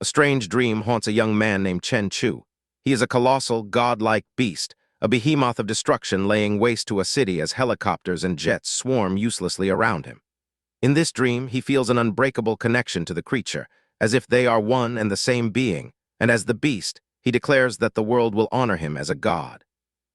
A strange dream haunts a young man named Chen Chu. He is a colossal, godlike beast, a behemoth of destruction laying waste to a city as helicopters and jets swarm uselessly around him. In this dream, he feels an unbreakable connection to the creature, as if they are one and the same being, and as the beast, he declares that the world will honor him as a god.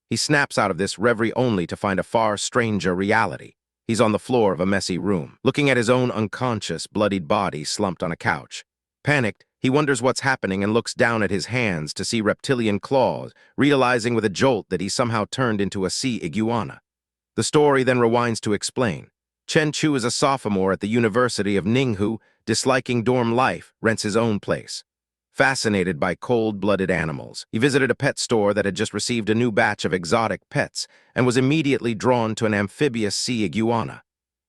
He snaps out of this reverie only to find a far stranger reality. He's on the floor of a messy room, looking at his own unconscious, bloodied body slumped on a couch. Panicked, he wonders what's happening and looks down at his hands to see reptilian claws, realizing with a jolt that he somehow turned into a sea iguana. The story then rewinds to explain. Chen Chu is a sophomore at the University of Ninghu, disliking dorm life, rents his own place. Fascinated by cold-blooded animals, he visited a pet store that had just received a new batch of exotic pets and was immediately drawn to an amphibious sea iguana.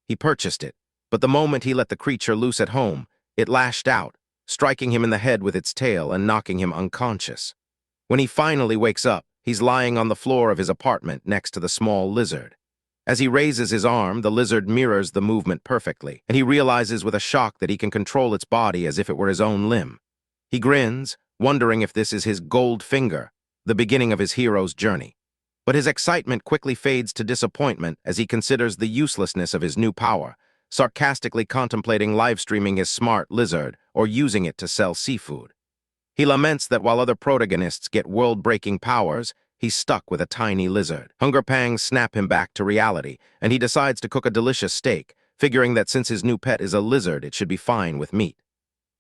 He purchased it, but the moment he let the creature loose at home, it lashed out, striking him in the head with its tail and knocking him unconscious. When he finally wakes up, he's lying on the floor of his apartment next to the small lizard. As he raises his arm, the lizard mirrors the movement perfectly, and he realizes with a shock that he can control its body as if it were his own limb. He grins, wondering if this is his gold finger, the beginning of his hero's journey. But his excitement quickly fades to disappointment as he considers the uselessness of his new power, sarcastically contemplating live-streaming his smart lizard or using it to sell seafood. He laments that while other protagonists get world-breaking powers, he's stuck with a tiny lizard. Hunger pangs snap him back to reality, and he decides to cook a delicious steak, figuring that since his new pet is a lizard, it should be fine with meat.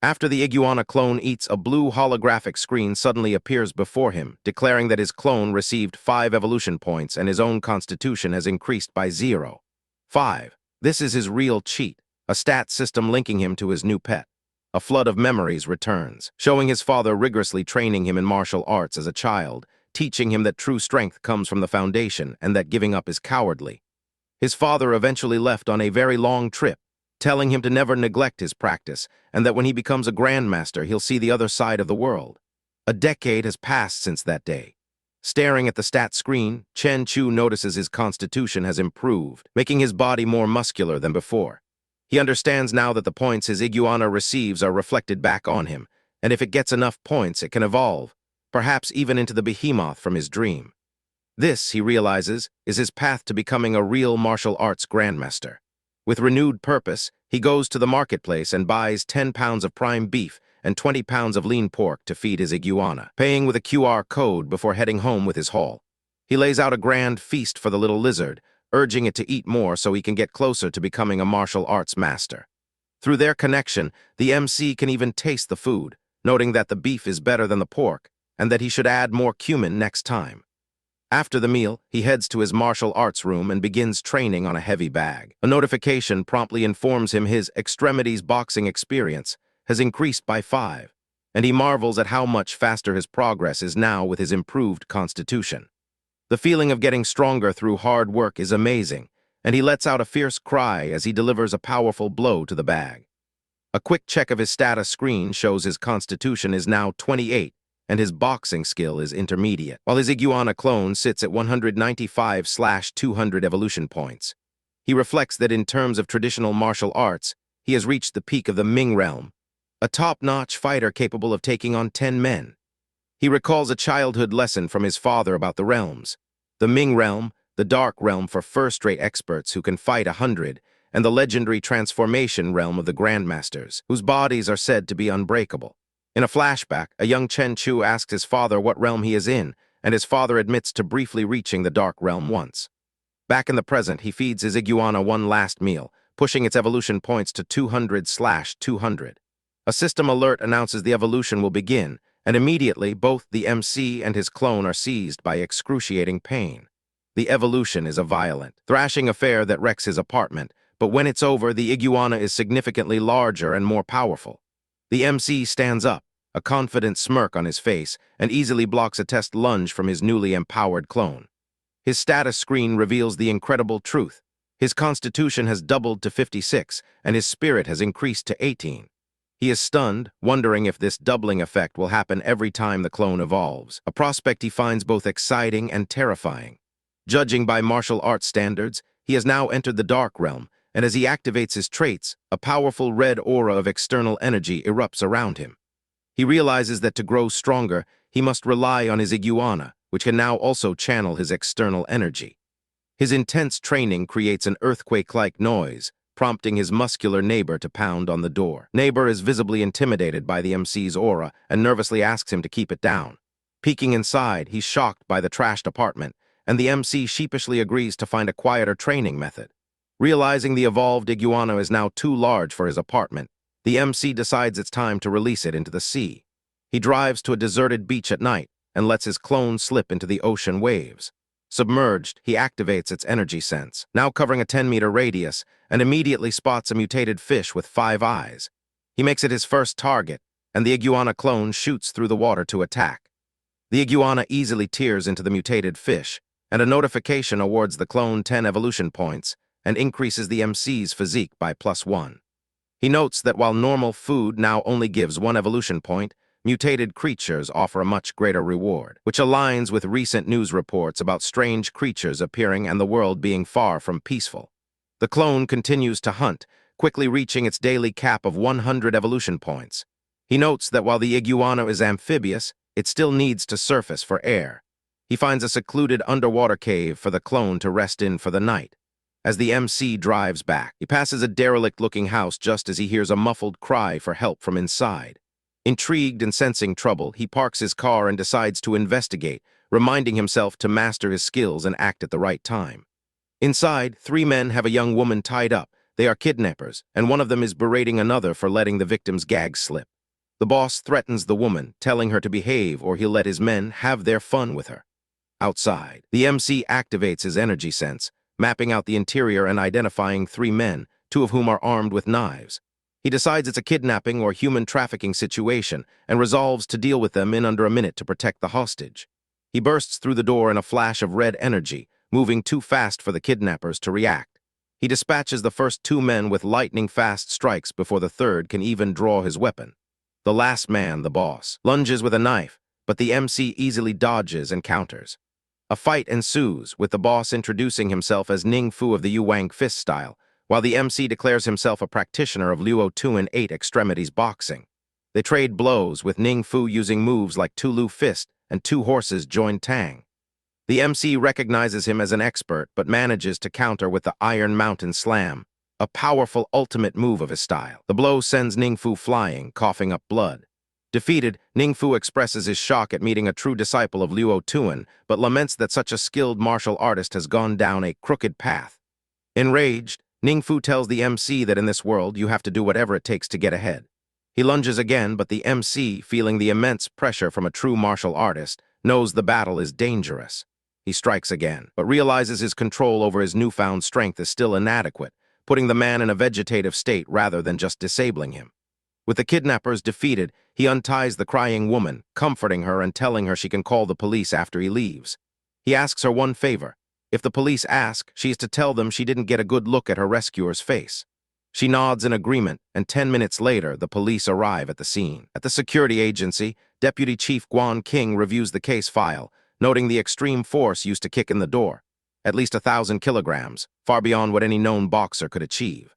After the iguana clone eats, a blue holographic screen suddenly appears before him, declaring that his clone received 5 evolution points and his own constitution has increased by 0. 5. This is his real cheat, a stat system linking him to his new pet. A flood of memories returns, showing his father rigorously training him in martial arts as a child, teaching him that true strength comes from the foundation and that giving up is cowardly. His father eventually left on a very long trip, telling him to never neglect his practice and that when he becomes a grandmaster, he'll see the other side of the world. A decade has passed since that day. Staring at the stat screen, Chen Chu notices his constitution has improved, making his body more muscular than before. He understands now that the points his iguana receives are reflected back on him, and if it gets enough points, it can evolve, perhaps even into the behemoth from his dream. This, he realizes, is his path to becoming a real martial arts grandmaster. With renewed purpose, he goes to the marketplace and buys 10 pounds of prime beef and 20 pounds of lean pork to feed his iguana, paying with a QR code before heading home with his haul. He lays out a grand feast for the little lizard, urging it to eat more so he can get closer to becoming a martial arts master. Through their connection, the MC can even taste the food, noting that the beef is better than the pork and that he should add more cumin next time. After the meal, he heads to his martial arts room and begins training on a heavy bag. A notification promptly informs him his extremities boxing experience has increased by 5, and he marvels at how much faster his progress is now with his improved constitution. The feeling of getting stronger through hard work is amazing, and he lets out a fierce cry as he delivers a powerful blow to the bag. A quick check of his status screen shows his constitution is now 28, and his boxing skill is intermediate, while his iguana clone sits at 195/200 evolution points. He reflects that in terms of traditional martial arts, he has reached the peak of the Ming realm, a top-notch fighter capable of taking on 10 men. He recalls a childhood lesson from his father about the realms. The Ming realm, the dark realm for first-rate experts who can fight 100, and the legendary transformation realm of the grandmasters, whose bodies are said to be unbreakable. In a flashback, a young Chen Chu asks his father what realm he is in, and his father admits to briefly reaching the dark realm once. Back in the present, he feeds his iguana one last meal, pushing its evolution points to 200/200. A system alert announces the evolution will begin, and immediately both the MC and his clone are seized by excruciating pain. The evolution is a violent, thrashing affair that wrecks his apartment, but when it's over, the iguana is significantly larger and more powerful. The MC stands up, a confident smirk on his face, and easily blocks a test lunge from his newly empowered clone. His status screen reveals the incredible truth. His constitution has doubled to 56, and his spirit has increased to 18. He is stunned, wondering if this doubling effect will happen every time the clone evolves, a prospect he finds both exciting and terrifying. Judging by martial arts standards, he has now entered the dark realm, and as he activates his traits, a powerful red aura of external energy erupts around him. He realizes that to grow stronger, he must rely on his iguana, which can now also channel his external energy. His intense training creates an earthquake-like noise, prompting his muscular neighbor to pound on the door. Neighbor is visibly intimidated by the MC's aura and nervously asks him to keep it down. Peeking inside, he's shocked by the trashed apartment, and the MC sheepishly agrees to find a quieter training method. Realizing the evolved iguana is now too large for his apartment, the MC decides it's time to release it into the sea. He drives to a deserted beach at night and lets his clone slip into the ocean waves. Submerged, he activates its energy sense, now covering a 10-meter radius, and immediately spots a mutated fish with 5 eyes. He makes it his first target, and the iguana clone shoots through the water to attack. The iguana easily tears into the mutated fish, and a notification awards the clone 10 evolution points and increases the MC's physique by +1. He notes that while normal food now only gives 1 evolution point, mutated creatures offer a much greater reward, which aligns with recent news reports about strange creatures appearing and the world being far from peaceful. The clone continues to hunt, quickly reaching its daily cap of 100 evolution points. He notes that while the iguana is amphibious, it still needs to surface for air. He finds a secluded underwater cave for the clone to rest in for the night. As the MC drives back, he passes a derelict-looking house just as he hears a muffled cry for help from inside. Intrigued and sensing trouble, he parks his car and decides to investigate, reminding himself to master his skills and act at the right time. Inside, 3 men have a young woman tied up. They are kidnappers, and one of them is berating another for letting the victim's gag slip. The boss threatens the woman, telling her to behave or he'll let his men have their fun with her. Outside, the MC activates his energy sense, mapping out the interior and identifying 3 men, 2 of whom are armed with knives. He decides it's a kidnapping or human trafficking situation and resolves to deal with them in under a minute to protect the hostage. He bursts through the door in a flash of red energy, moving too fast for the kidnappers to react. He dispatches the first 2 men with lightning-fast strikes before the third can even draw his weapon. The last man, the boss, lunges with a knife, but the MC easily dodges and counters. A fight ensues, with the boss introducing himself as Ning Fu of the Yuwang Fist style, while the MC declares himself a practitioner of Luo-Tuan 8 extremities boxing. They trade blows, with Ning Fu using moves like Tulu Fist and 2 horses joined Tang. The MC recognizes him as an expert, but manages to counter with the Iron Mountain Slam, a powerful ultimate move of his style. The blow sends Ning Fu flying, coughing up blood. Defeated, Ning Fu expresses his shock at meeting a true disciple of Luo-Tuan, but laments that such a skilled martial artist has gone down a crooked path. Enraged, Ning Fu tells the MC that in this world you have to do whatever it takes to get ahead. He lunges again, but the MC, feeling the immense pressure from a true martial artist, knows the battle is dangerous. He strikes again, but realizes his control over his newfound strength is still inadequate, putting the man in a vegetative state rather than just disabling him. With the kidnappers defeated, he unties the crying woman, comforting her and telling her she can call the police after he leaves. He asks her one favor. If the police ask, she is to tell them she didn't get a good look at her rescuer's face. She nods in agreement, and 10 minutes later, the police arrive at the scene. At the security agency, Deputy Chief Guan King reviews the case file, noting the extreme force used to kick in the door. At least 1,000 kilograms, far beyond what any known boxer could achieve.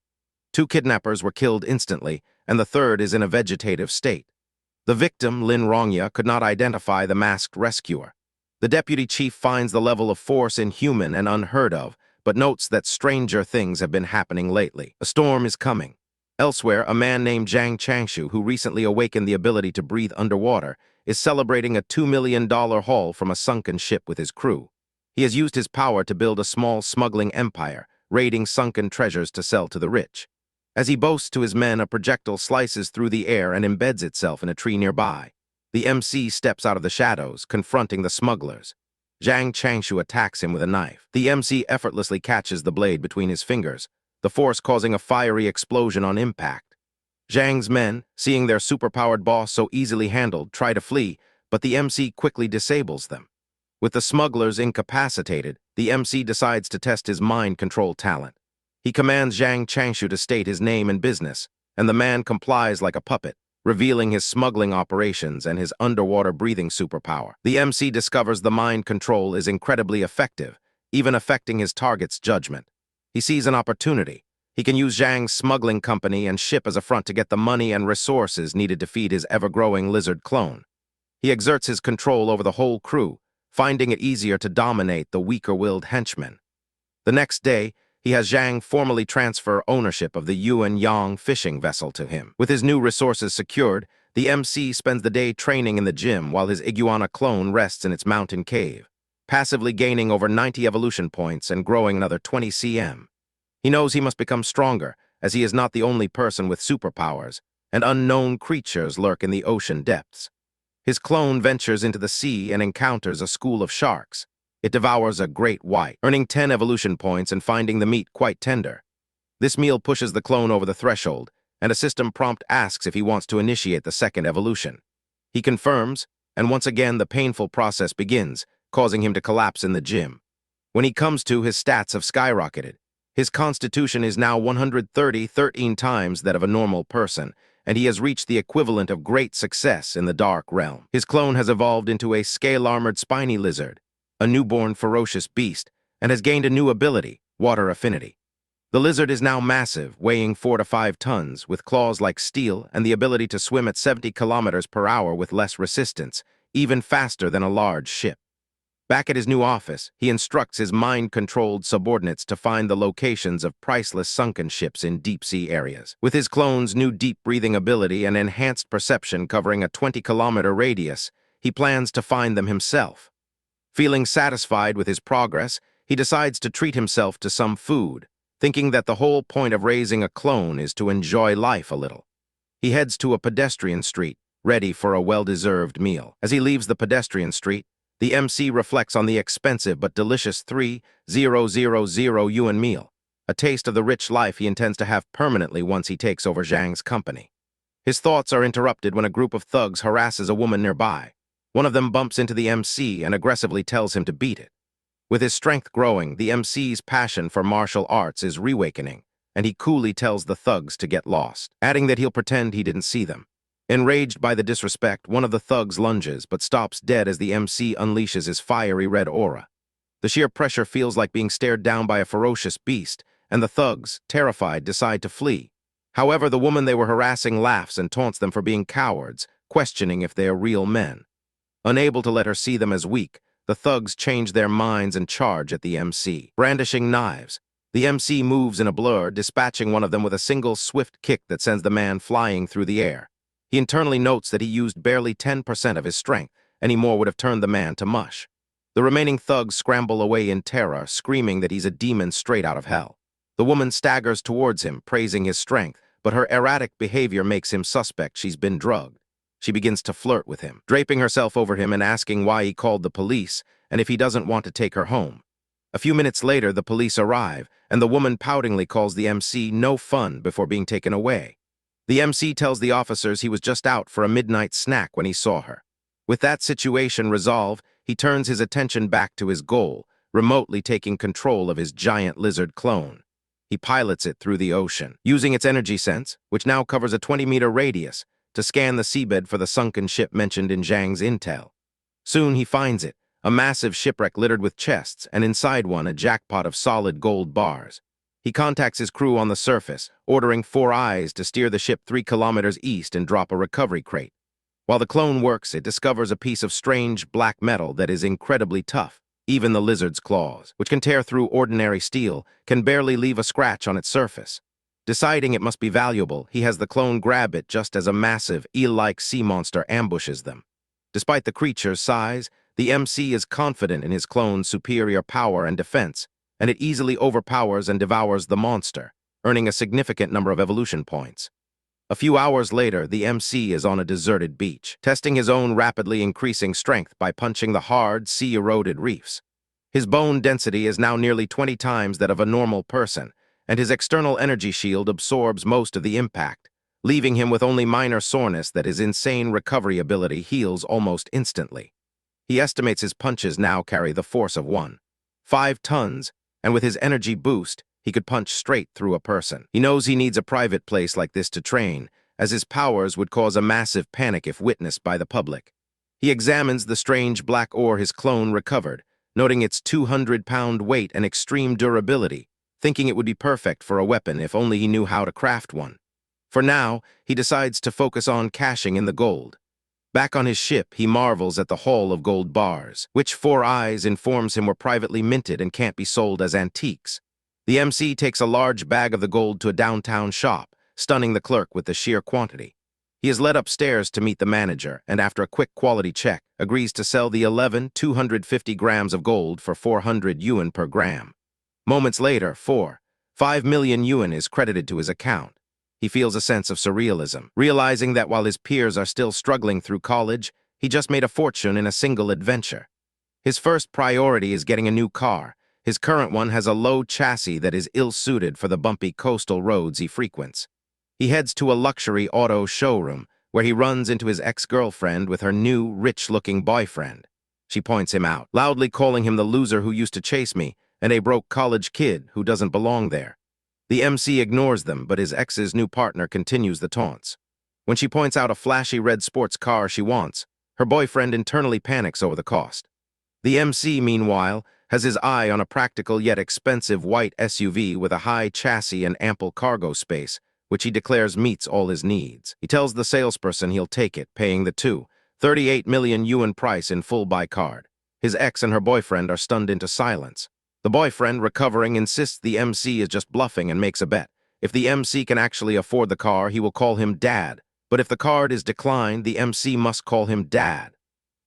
2 kidnappers were killed instantly, and the third is in a vegetative state. The victim, Lin Rongya, could not identify the masked rescuer. The deputy chief finds the level of force inhuman and unheard of, but notes that stranger things have been happening lately. A storm is coming. Elsewhere, a man named Zhang Changshu, who recently awakened the ability to breathe underwater, is celebrating a $2 million haul from a sunken ship with his crew. He has used his power to build a small smuggling empire, raiding sunken treasures to sell to the rich. As he boasts to his men, a projectile slices through the air and embeds itself in a tree nearby. The MC steps out of the shadows, confronting the smugglers. Zhang Changshu attacks him with a knife. The MC effortlessly catches the blade between his fingers, the force causing a fiery explosion on impact. Zhang's men, seeing their superpowered boss so easily handled, try to flee, but the MC quickly disables them. With the smugglers incapacitated, the MC decides to test his mind control talent. He commands Zhang Changshu to state his name and business, and the man complies like a puppet, revealing his smuggling operations and his underwater breathing superpower. The MC discovers the mind control is incredibly effective, even affecting his target's judgment. He sees an opportunity. He can use Zhang's smuggling company and ship as a front to get the money and resources needed to feed his ever-growing lizard clone. He exerts his control over the whole crew, finding it easier to dominate the weaker-willed henchmen. The next day, he has Zhang formally transfer ownership of the Yuan Yang fishing vessel to him. With his new resources secured, the MC spends the day training in the gym while his iguana clone rests in its mountain cave, passively gaining over 90 evolution points and growing another 20 cm. He knows he must become stronger, as he is not the only person with superpowers, and unknown creatures lurk in the ocean depths. His clone ventures into the sea and encounters a school of sharks. It devours a great white, earning 10 evolution points and finding the meat quite tender. This meal pushes the clone over the threshold, and a system prompt asks if he wants to initiate the second evolution. He confirms, and once again the painful process begins, causing him to collapse in the gym. When he comes to, his stats have skyrocketed. His constitution is now 130, 13 times that of a normal person, and he has reached the equivalent of great success in the dark realm. His clone has evolved into a scale-armored spiny lizard, a newborn ferocious beast, and has gained a new ability, water affinity. The lizard is now massive, weighing 4 to 5 tons, with claws like steel and the ability to swim at 70 kilometers per hour with less resistance, even faster than a large ship. Back at his new office, he instructs his mind-controlled subordinates to find the locations of priceless sunken ships in deep-sea areas. With his clone's new deep-breathing ability and enhanced perception covering a 20-kilometer radius, he plans to find them himself. Feeling satisfied with his progress, he decides to treat himself to some food, thinking that the whole point of raising a clone is to enjoy life a little. He heads to a pedestrian street, ready for a well-deserved meal. As he leaves the pedestrian street, the MC reflects on the expensive but delicious 3,000 yuan meal, a taste of the rich life he intends to have permanently once he takes over Zhang's company. His thoughts are interrupted when a group of thugs harasses a woman nearby. One of them bumps into the MC and aggressively tells him to beat it. With his strength growing, the MC's passion for martial arts is reawakening, and he coolly tells the thugs to get lost, adding that he'll pretend he didn't see them. Enraged by the disrespect, one of the thugs lunges but stops dead as the MC unleashes his fiery red aura. The sheer pressure feels like being stared down by a ferocious beast, and the thugs, terrified, decide to flee. However, the woman they were harassing laughs and taunts them for being cowards, questioning if they are real men. Unable to let her see them as weak, the thugs change their minds and charge at the MC. Brandishing knives, the MC moves in a blur, dispatching one of them with a single swift kick that sends the man flying through the air. He internally notes that he used barely 10% of his strength. Any more would have turned the man to mush. The remaining thugs scramble away in terror, screaming that he's a demon straight out of hell. The woman staggers towards him, praising his strength, but her erratic behavior makes him suspect she's been drugged. She begins to flirt with him, draping herself over him and asking why he called the police and if he doesn't want to take her home. A few minutes later, the police arrive, and the woman poutingly calls the MC no fun before being taken away. The MC tells the officers he was just out for a midnight snack when he saw her. With that situation resolved, he turns his attention back to his goal, remotely taking control of his giant lizard clone. He pilots it through the ocean, using its energy sense, which now covers a 20-meter radius, to scan the seabed for the sunken ship mentioned in Zhang's intel. Soon he finds it, a massive shipwreck littered with chests, and inside one a jackpot of solid gold bars. He contacts his crew on the surface, ordering 4 Eyes to steer the ship 3 kilometers east and drop a recovery crate. While the clone works, it discovers a piece of strange black metal that is incredibly tough. Even the lizard's claws, which can tear through ordinary steel, can barely leave a scratch on its surface. Deciding it must be valuable, he has the clone grab it just as a massive, eel-like sea monster ambushes them. Despite the creature's size, the MC is confident in his clone's superior power and defense, and it easily overpowers and devours the monster, earning a significant number of evolution points. A few hours later, the MC is on a deserted beach, testing his own rapidly increasing strength by punching the hard, sea-eroded reefs. His bone density is now nearly 20 times that of a normal person, and his external energy shield absorbs most of the impact, leaving him with only minor soreness that his insane recovery ability heals almost instantly. He estimates his punches now carry the force of 1.5 tons, and with his energy boost, he could punch straight through a person. He knows he needs a private place like this to train, as his powers would cause a massive panic if witnessed by the public. He examines the strange black ore his clone recovered, noting its 200-pound weight and extreme durability, thinking it would be perfect for a weapon if only he knew how to craft one. For now, he decides to focus on cashing in the gold. Back on his ship, he marvels at the haul of gold bars, which Four Eyes informs him were privately minted and can't be sold as antiques. The MC takes a large bag of the gold to a downtown shop, stunning the clerk with the sheer quantity. He is led upstairs to meet the manager, and after a quick quality check, agrees to sell the 250 grams of gold for 400 yuan per gram. Moments later, 5 million yuan is credited to his account. He feels a sense of surrealism, realizing that while his peers are still struggling through college, he just made a fortune in a single adventure. His first priority is getting a new car. His current one has a low chassis that is ill-suited for the bumpy coastal roads he frequents. He heads to a luxury auto showroom, where he runs into his ex-girlfriend with her new, rich-looking boyfriend. She points him out, loudly calling him the loser who used to chase me, and a broke college kid who doesn't belong there. The MC ignores them, but his ex's new partner continues the taunts. When she points out a flashy red sports car she wants, her boyfriend internally panics over the cost. The MC, meanwhile, has his eye on a practical yet expensive white SUV with a high chassis and ample cargo space, which he declares meets all his needs. He tells the salesperson he'll take it, paying the 38 million yuan price in full by card. His ex and her boyfriend are stunned into silence. The boyfriend, recovering, insists the MC is just bluffing and makes a bet. If the MC can actually afford the car, he will call him Dad. But if the card is declined, the MC must call him Dad.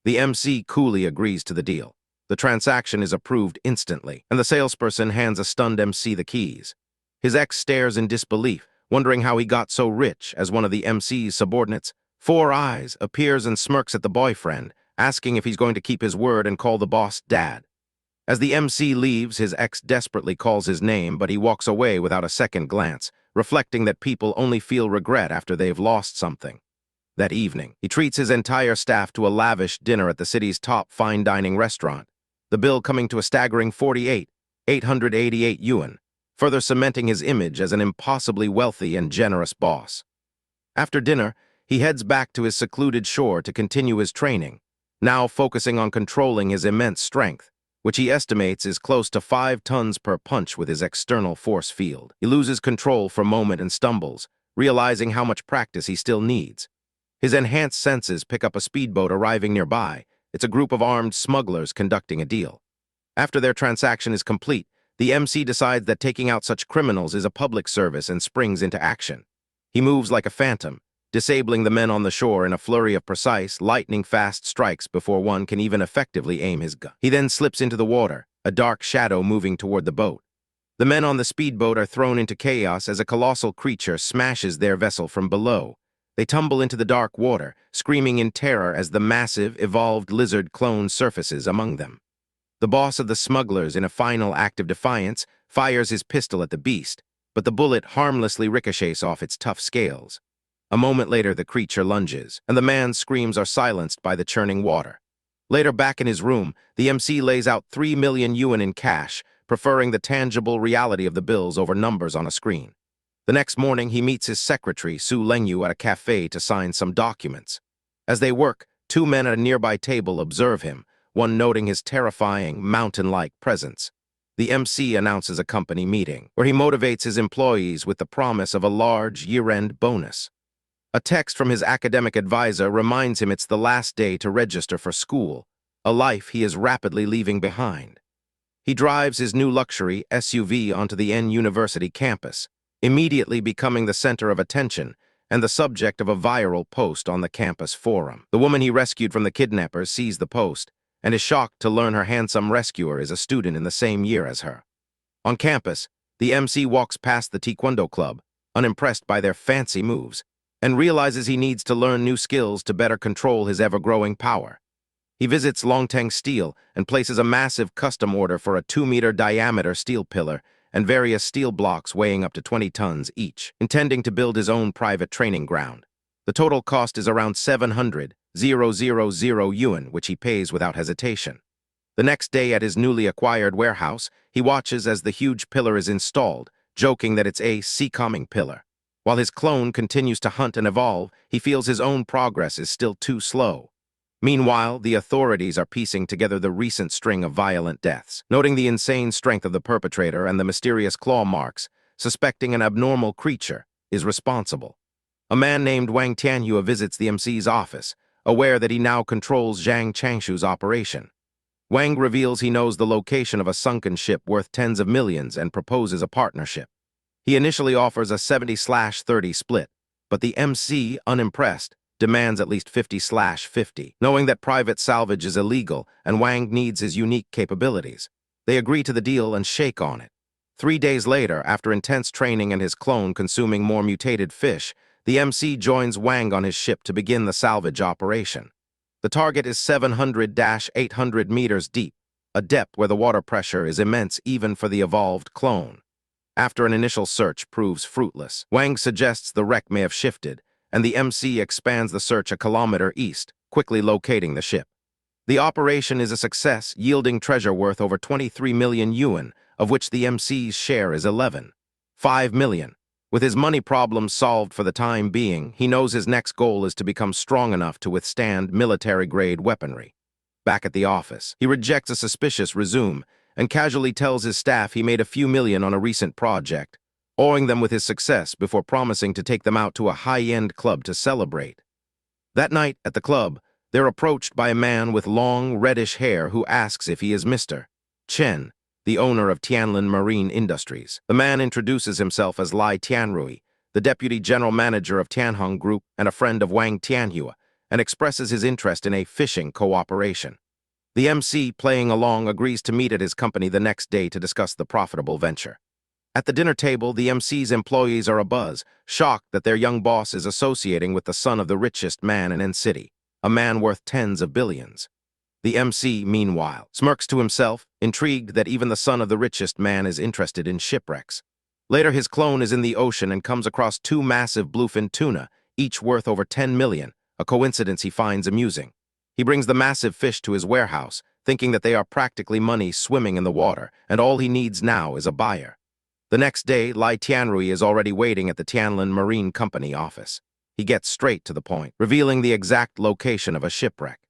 The MC coolly agrees to the deal. The transaction is approved instantly, and the salesperson hands a stunned MC the keys. His ex stares in disbelief, wondering how he got so rich. As one of the MC's subordinates, Four Eyes, appears and smirks at the boyfriend, asking if he's going to keep his word and call the boss Dad. As the MC leaves, his ex desperately calls his name, but he walks away without a second glance, reflecting that people only feel regret after they've lost something. That evening, he treats his entire staff to a lavish dinner at the city's top fine dining restaurant, the bill coming to a staggering 888 yuan, further cementing his image as an impossibly wealthy and generous boss. After dinner, he heads back to his secluded shore to continue his training, now focusing on controlling his immense strength, which he estimates is close to 5 tons per punch with his external force field. He loses control for a moment and stumbles, realizing how much practice he still needs. His enhanced senses pick up a speedboat arriving nearby. It's a group of armed smugglers conducting a deal. After their transaction is complete, the MC decides that taking out such criminals is a public service and springs into action. He moves like a phantom, disabling the men on the shore in a flurry of precise, lightning-fast strikes before one can even effectively aim his gun. He then slips into the water, a dark shadow moving toward the boat. The men on the speedboat are thrown into chaos as a colossal creature smashes their vessel from below. They tumble into the dark water, screaming in terror as the massive, evolved lizard clone surfaces among them. The boss of the smugglers, in a final act of defiance, fires his pistol at the beast, but the bullet harmlessly ricochets off its tough scales. A moment later, the creature lunges, and the man's screams are silenced by the churning water. Later, back in his room, the MC lays out 3 million yuan in cash, preferring the tangible reality of the bills over numbers on a screen. The next morning, he meets his secretary, Su Lengyu, at a cafe to sign some documents. As they work, 2 men at a nearby table observe him, one noting his terrifying, mountain-like presence. The MC announces a company meeting, where he motivates his employees with the promise of a large year-end bonus. A text from his academic advisor reminds him it's the last day to register for school, a life he is rapidly leaving behind. He drives his new luxury SUV onto the N University campus, immediately becoming the center of attention and the subject of a viral post on the campus forum. The woman he rescued from the kidnappers sees the post and is shocked to learn her handsome rescuer is a student in the same year as her. On campus, the MC walks past the Taekwondo club, unimpressed by their fancy moves, and realizes he needs to learn new skills to better control his ever-growing power. He visits Longtang Steel and places a massive custom order for a 2-meter diameter steel pillar and various steel blocks weighing up to 20 tons each, intending to build his own private training ground. The total cost is around 700,000 yuan, which he pays without hesitation. The next day at his newly acquired warehouse, he watches as the huge pillar is installed, joking that it's a sea-calming pillar. While his clone continues to hunt and evolve, he feels his own progress is still too slow. Meanwhile, the authorities are piecing together the recent string of violent deaths, noting the insane strength of the perpetrator and the mysterious claw marks, suspecting an abnormal creature is responsible. A man named Wang Tianhua visits the MC's office, aware that he now controls Zhang Changshu's operation. Wang reveals he knows the location of a sunken ship worth tens of millions and proposes a partnership. He initially offers a 70/30 split, but the MC, unimpressed, demands at least 50/50, knowing that private salvage is illegal and Wang needs his unique capabilities. They agree to the deal and shake on it. 3 days later, after intense training and his clone consuming more mutated fish, the MC joins Wang on his ship to begin the salvage operation. The target is 700-800 meters deep, a depth where the water pressure is immense even for the evolved clone. After an initial search proves fruitless, Wang suggests the wreck may have shifted, and the MC expands the search a kilometer east, quickly locating the ship. The operation is a success, yielding treasure worth over 23 million yuan, of which the MC's share is 5 million. With his money problems solved for the time being, he knows his next goal is to become strong enough to withstand military-grade weaponry. Back at the office, he rejects a suspicious resume and casually tells his staff he made a few million on a recent project, awing them with his success before promising to take them out to a high-end club to celebrate. That night, at the club, they're approached by a man with long, reddish hair who asks if he is Mr. Chen, the owner of Tianlin Marine Industries. The man introduces himself as Lai Tianrui, the deputy general manager of Tianhong Group and a friend of Wang Tianhua, and expresses his interest in a fishing cooperation. The MC, playing along, agrees to meet at his company the next day to discuss the profitable venture. At the dinner table, the MC's employees are abuzz, shocked that their young boss is associating with the son of the richest man in N-City, a man worth tens of billions. The MC, meanwhile, smirks to himself, intrigued that even the son of the richest man is interested in shipwrecks. Later, his clone is in the ocean and comes across 2 massive bluefin tuna, each worth over 10 million, a coincidence he finds amusing. He brings the massive fish to his warehouse, thinking that they are practically money swimming in the water, and all he needs now is a buyer. The next day, Lai Tianrui is already waiting at the Tianlin Marine Company office. He gets straight to the point, revealing the exact location of a shipwreck.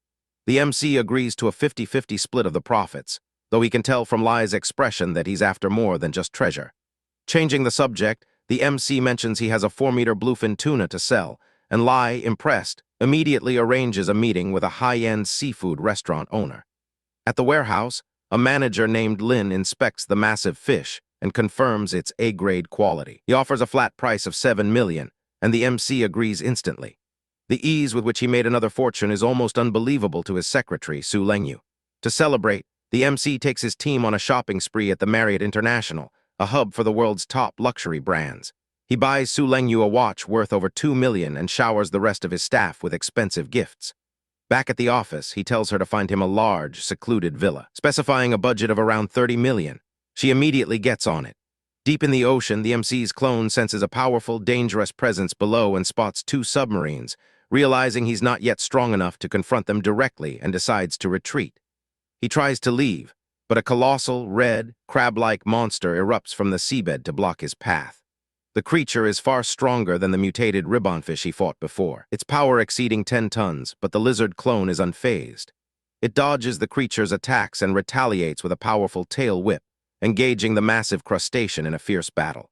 The MC agrees to a 50-50 split of the profits, though he can tell from Lai's expression that he's after more than just treasure. Changing the subject, the MC mentions he has a 4-meter bluefin tuna to sell, and Lai, impressed, immediately arranges a meeting with a high-end seafood restaurant owner. At the warehouse, a manager named Lin inspects the massive fish and confirms its A-grade quality. He offers a flat price of 7 million, and the MC agrees instantly. The ease with which he made another fortune is almost unbelievable to his secretary, Su Lengyu. To celebrate, the MC takes his team on a shopping spree at the Marriott International, a hub for the world's top luxury brands. He buys Su Lengyu a watch worth over 2 million and showers the rest of his staff with expensive gifts. Back at the office, he tells her to find him a large, secluded villa, specifying a budget of around 30 million. She immediately gets on it. Deep in the ocean, the MC's clone senses a powerful, dangerous presence below and spots 2 submarines, realizing he's not yet strong enough to confront them directly and decides to retreat. He tries to leave, but a colossal, red, crab-like monster erupts from the seabed to block his path. The creature is far stronger than the mutated ribbonfish he fought before, its power exceeding 10 tons, but the lizard clone is unfazed. It dodges the creature's attacks and retaliates with a powerful tail whip, engaging the massive crustacean in a fierce battle.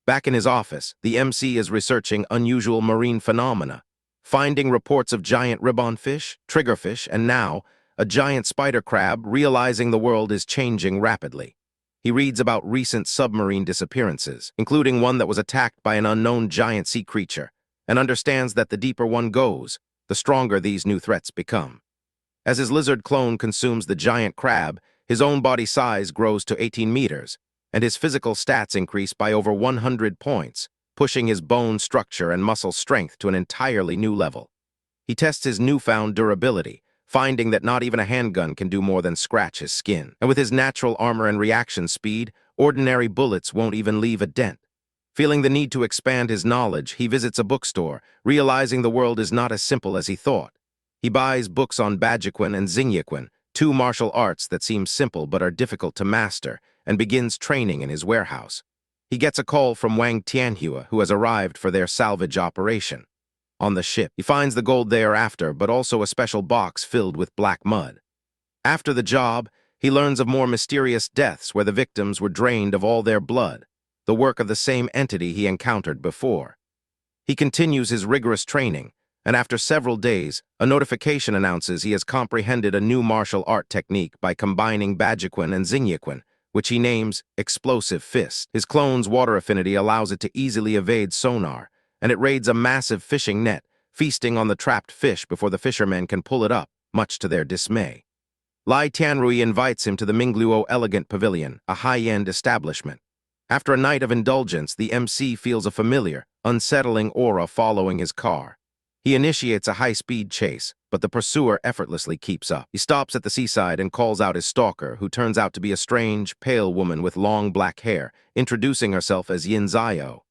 Back in his office, the MC is researching unusual marine phenomena, finding reports of giant ribbonfish, triggerfish, and now, a giant spider crab, realizing the world is changing rapidly. He reads about recent submarine disappearances, including one that was attacked by an unknown giant sea creature, and understands that the deeper one goes, the stronger these new threats become. As his lizard clone consumes the giant crab, his own body size grows to 18 meters, and his physical stats increase by over 100 points, pushing his bone structure and muscle strength to an entirely new level. He tests his newfound durability, finding that not even a handgun can do more than scratch his skin. And with his natural armor and reaction speed, ordinary bullets won't even leave a dent. Feeling the need to expand his knowledge, he visits a bookstore, realizing the world is not as simple as he thought. He buys books on Bajiquan and Xingyiquan, 2 martial arts that seem simple but are difficult to master, and begins training in his warehouse. He gets a call from Wang Tianhua, who has arrived for their salvage operation. On the ship, he finds the gold thereafter, but also a special box filled with black mud. After the job, he learns of more mysterious deaths where the victims were drained of all their blood, the work of the same entity he encountered before. He continues his rigorous training, and after several days, a notification announces he has comprehended a new martial art technique by combining Bajiquin and Xingyiquin, which he names Explosive Fist. His clone's water affinity allows it to easily evade sonar, and it raids a massive fishing net, feasting on the trapped fish before the fishermen can pull it up, much to their dismay. Lai Tianrui invites him to the Mingluo Elegant Pavilion, a high-end establishment. After a night of indulgence, the MC feels a familiar, unsettling aura following his car. He initiates a high-speed chase, but the pursuer effortlessly keeps up. He stops at the seaside and calls out his stalker, who turns out to be a strange, pale woman with long black hair, introducing herself as Yin Zio.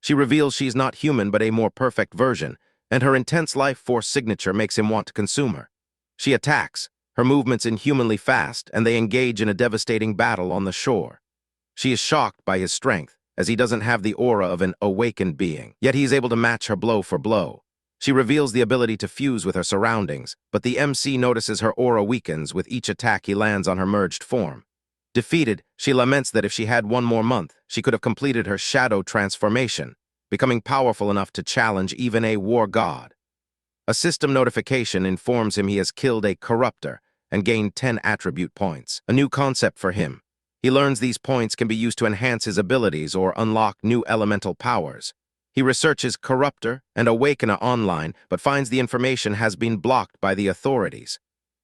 She reveals she's not human but a more perfect version, and her intense life force signature makes him want to consume her. She attacks, her movements inhumanly fast, and they engage in a devastating battle on the shore. She is shocked by his strength, as he doesn't have the aura of an awakened being, yet he is able to match her blow for blow. She reveals the ability to fuse with her surroundings, but the MC notices her aura weakens with each attack he lands on her merged form. Defeated, she laments that if she had one more month, she could have completed her shadow transformation, becoming powerful enough to challenge even a war god. A system notification informs him he has killed a corruptor and gained 10 attribute points, a new concept for him. He learns these points can be used to enhance his abilities or unlock new elemental powers. He researches Corruptor and Awakener online, but finds the information has been blocked by the authorities.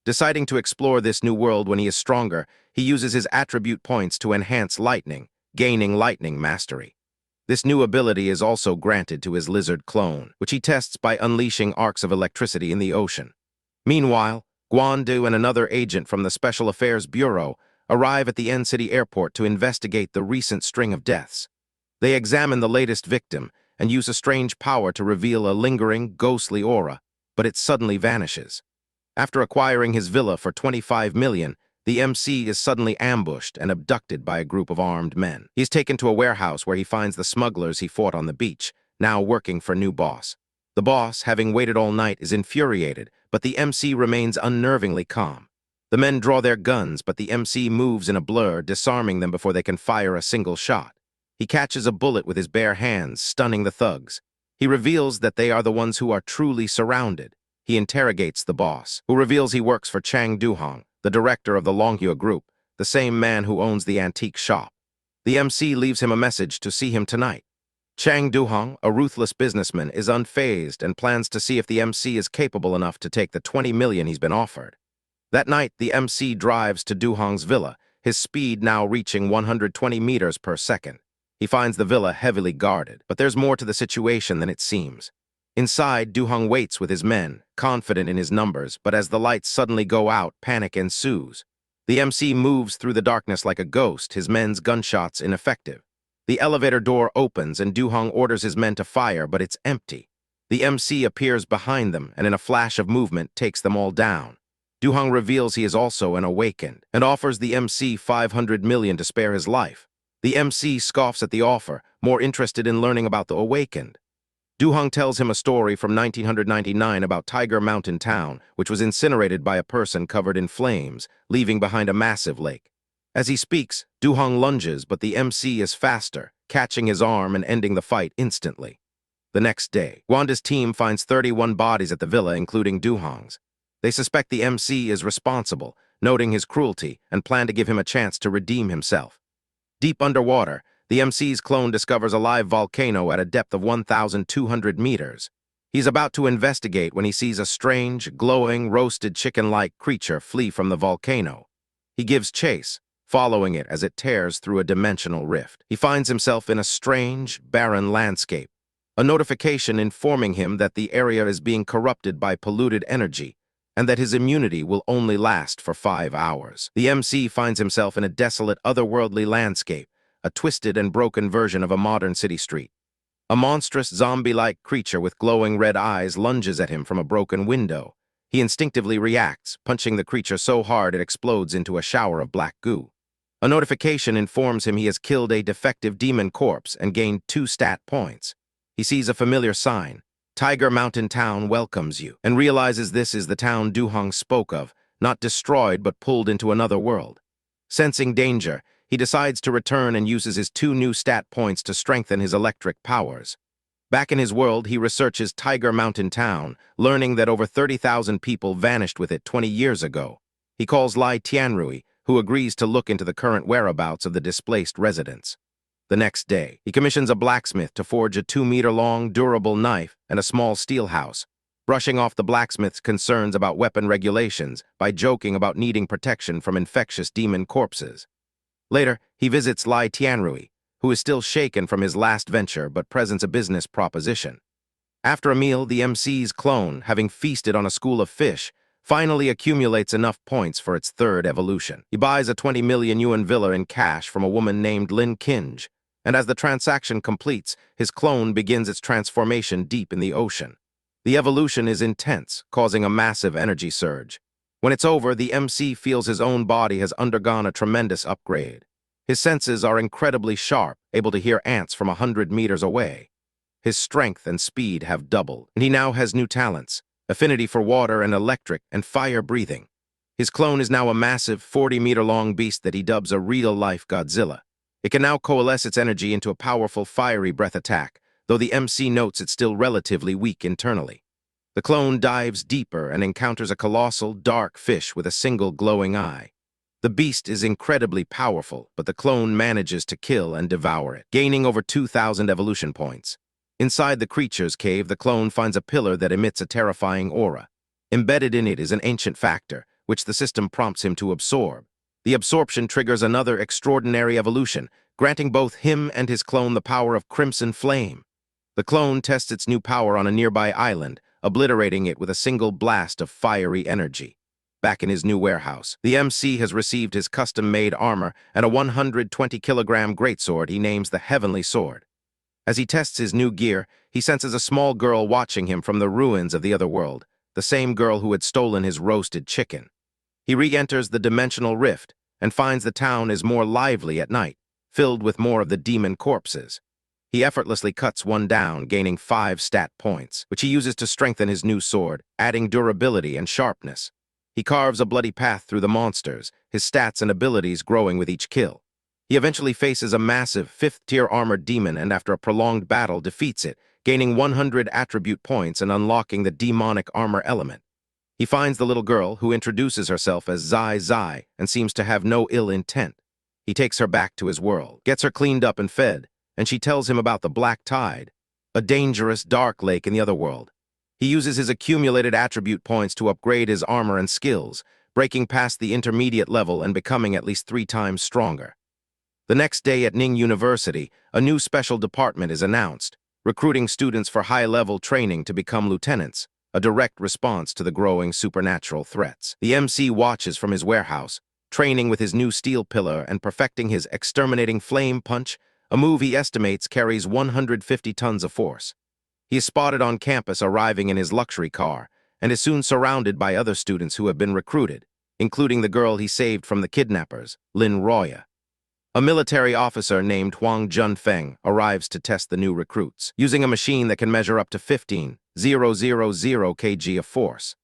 Deciding to explore this new world when he is stronger, he uses his attribute points to enhance lightning, gaining lightning mastery. This new ability is also granted to his lizard clone, which he tests by unleashing arcs of electricity in the ocean. Meanwhile, Guandu and another agent from the Special Affairs Bureau arrive at the N City airport to investigate the recent string of deaths. They examine the latest victim and use a strange power to reveal a lingering, ghostly aura, but it suddenly vanishes. After acquiring his villa for 25 million, the MC is suddenly ambushed and abducted by a group of armed men. He's taken to a warehouse where he finds the smugglers he fought on the beach, now working for new boss. The boss, having waited all night, is infuriated, but the MC remains unnervingly calm. The men draw their guns, but the MC moves in a blur, disarming them before they can fire a single shot. He catches a bullet with his bare hands, stunning the thugs. He reveals that they are the ones who are truly surrounded. He interrogates the boss, who reveals he works for Chang Duhong, the director of the Longhua Group, the same man who owns the antique shop. The MC leaves him a message to see him tonight. Chang Duhong, a ruthless businessman, is unfazed and plans to see if the MC is capable enough to take the 20 million he's been offered. That night, the MC drives to Duhong's villa, his speed now reaching 120 meters per second. He finds the villa heavily guarded, but there's more to the situation than it seems. Inside, Duhong waits with his men, confident in his numbers, but as the lights suddenly go out, panic ensues. The MC moves through the darkness like a ghost, his men's gunshots ineffective. The elevator door opens and Duhong orders his men to fire, but it's empty. The MC appears behind them and in a flash of movement takes them all down. Duhong reveals he is also an awakened and offers the MC 500 million to spare his life. The MC scoffs at the offer, more interested in learning about the awakened. Duhong tells him a story from 1999 about Tiger Mountain Town, which was incinerated by a person covered in flames, leaving behind a massive lake. As he speaks, Duhong lunges, but the MC is faster, catching his arm and ending the fight instantly. The next day, Wanda's team finds 31 bodies at the villa, including Duhong's. They suspect the MC is responsible, noting his cruelty, and plan to give him a chance to redeem himself. Deep underwater, the MC's clone discovers a live volcano at a depth of 1,200 meters. He's about to investigate when he sees a strange, glowing, roasted chicken-like creature flee from the volcano. He gives chase, following it as it tears through a dimensional rift. He finds himself in a strange, barren landscape, a notification informing him that the area is being corrupted by polluted energy, and that his immunity will only last for 5 hours. The MC finds himself in a desolate, otherworldly landscape, a twisted and broken version of a modern city street. A monstrous, zombie-like creature with glowing red eyes lunges at him from a broken window. He instinctively reacts, punching the creature so hard it explodes into a shower of black goo. A notification informs him he has killed a defective demon corpse and gained 2 stat points. He sees a familiar sign, Tiger Mountain Town welcomes you, and realizes this is the town Duhong spoke of, not destroyed but pulled into another world. Sensing danger, he decides to return and uses his 2 new stat points to strengthen his electric powers. Back in his world, he researches Tiger Mountain Town, learning that over 30,000 people vanished with it 20 years ago. He calls Lai Tianrui, who agrees to look into the current whereabouts of the displaced residents. The next day, he commissions a blacksmith to forge a 2-meter-long, durable knife and a small steel house, brushing off the blacksmith's concerns about weapon regulations by joking about needing protection from infectious demon corpses. Later, he visits Lai Tianrui, who is still shaken from his last venture but presents a business proposition. After a meal, the MC's clone, having feasted on a school of fish, finally accumulates enough points for its 3rd evolution. He buys a 20 million yuan villa in cash from a woman named Lin Kinj, and as the transaction completes, his clone begins its transformation deep in the ocean. The evolution is intense, causing a massive energy surge. When it's over, the MC feels his own body has undergone a tremendous upgrade. His senses are incredibly sharp, able to hear ants from 100 meters away. His strength and speed have doubled, and he now has new talents, affinity for water and electric and fire breathing. His clone is now a massive 40-meter-long beast that he dubs a real-life Godzilla. It can now coalesce its energy into a powerful fiery breath attack, though the MC notes it's still relatively weak internally. The clone dives deeper and encounters a colossal, dark fish with a single glowing eye. The beast is incredibly powerful, but the clone manages to kill and devour it, gaining over 2,000 evolution points. Inside the creature's cave, the clone finds a pillar that emits a terrifying aura. Embedded in it is an ancient factor, which the system prompts him to absorb. The absorption triggers another extraordinary evolution, granting both him and his clone the power of Crimson Flame. The clone tests its new power on a nearby island, obliterating it with a single blast of fiery energy. Back in his new warehouse, the MC has received his custom-made armor and a 120-kilogram greatsword he names the Heavenly Sword. As he tests his new gear, he senses a small girl watching him from the ruins of the Otherworld, the same girl who had stolen his roasted chicken. He re-enters the dimensional rift and finds the town is more lively at night, filled with more of the demon corpses. He effortlessly cuts one down, gaining 5 stat points, which he uses to strengthen his new sword, adding durability and sharpness. He carves a bloody path through the monsters, his stats and abilities growing with each kill. He eventually faces a massive 5th-tier armored demon and after a prolonged battle defeats it, gaining 100 attribute points and unlocking the demonic armor element. He finds the little girl, who introduces herself as Zai Zai and seems to have no ill intent. He takes her back to his world, gets her cleaned up and fed, and she tells him about the Black Tide, a dangerous dark lake in the Otherworld. He uses his accumulated attribute points to upgrade his armor and skills, breaking past the intermediate level and becoming at least 3 times stronger. The next day at Ning University, a new special department is announced, recruiting students for high-level training to become lieutenants, a direct response to the growing supernatural threats. The MC watches from his warehouse, training with his new steel pillar and perfecting his exterminating flame punch, a move he estimates carries 150 tons of force. He is spotted on campus arriving in his luxury car and is soon surrounded by other students who have been recruited, including the girl he saved from the kidnappers, Lin Roya. A military officer named Huang Junfeng arrives to test the new recruits, using a machine that can measure up to 15,000 kg of force.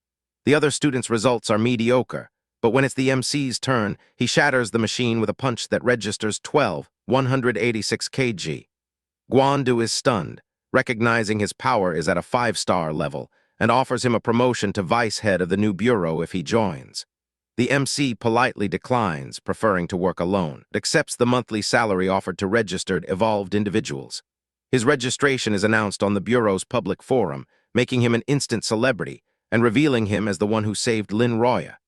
The other students' results are mediocre, but when it's the MC's turn, he shatters the machine with a punch that registers 186 kg. Guandu is stunned, recognizing his power is at a 5-star level, and offers him a promotion to vice head of the new bureau if he joins. The MC politely declines, preferring to work alone, but accepts the monthly salary offered to registered, evolved individuals. His registration is announced on the Bureau's public forum, making him an instant celebrity and revealing him as the one who saved Lin Roya.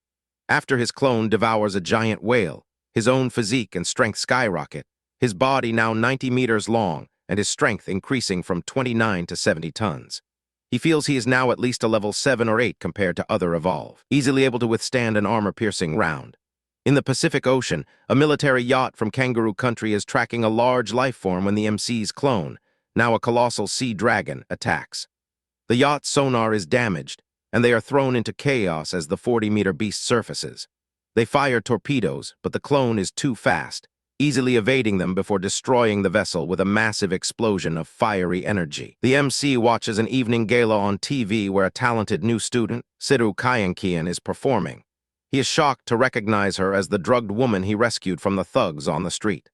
After his clone devours a giant whale, his own physique and strength skyrocket, his body now 90 meters long and his strength increasing from 29 to 70 tons. He feels he is now at least a level 7 or 8 compared to other Evolve, easily able to withstand an armor-piercing round. In the Pacific Ocean, a military yacht from Kangaroo Country is tracking a large life form when the MC's clone, now a colossal sea dragon, attacks. The yacht's sonar is damaged, and they are thrown into chaos as the 40-meter beast surfaces. They fire torpedoes, but the clone is too fast, easily evading them before destroying the vessel with a massive explosion of fiery energy. The MC watches an evening gala on TV where a talented new student, Siru Kyankian, is performing. He is shocked to recognize her as the drugged woman he rescued from the thugs on the street.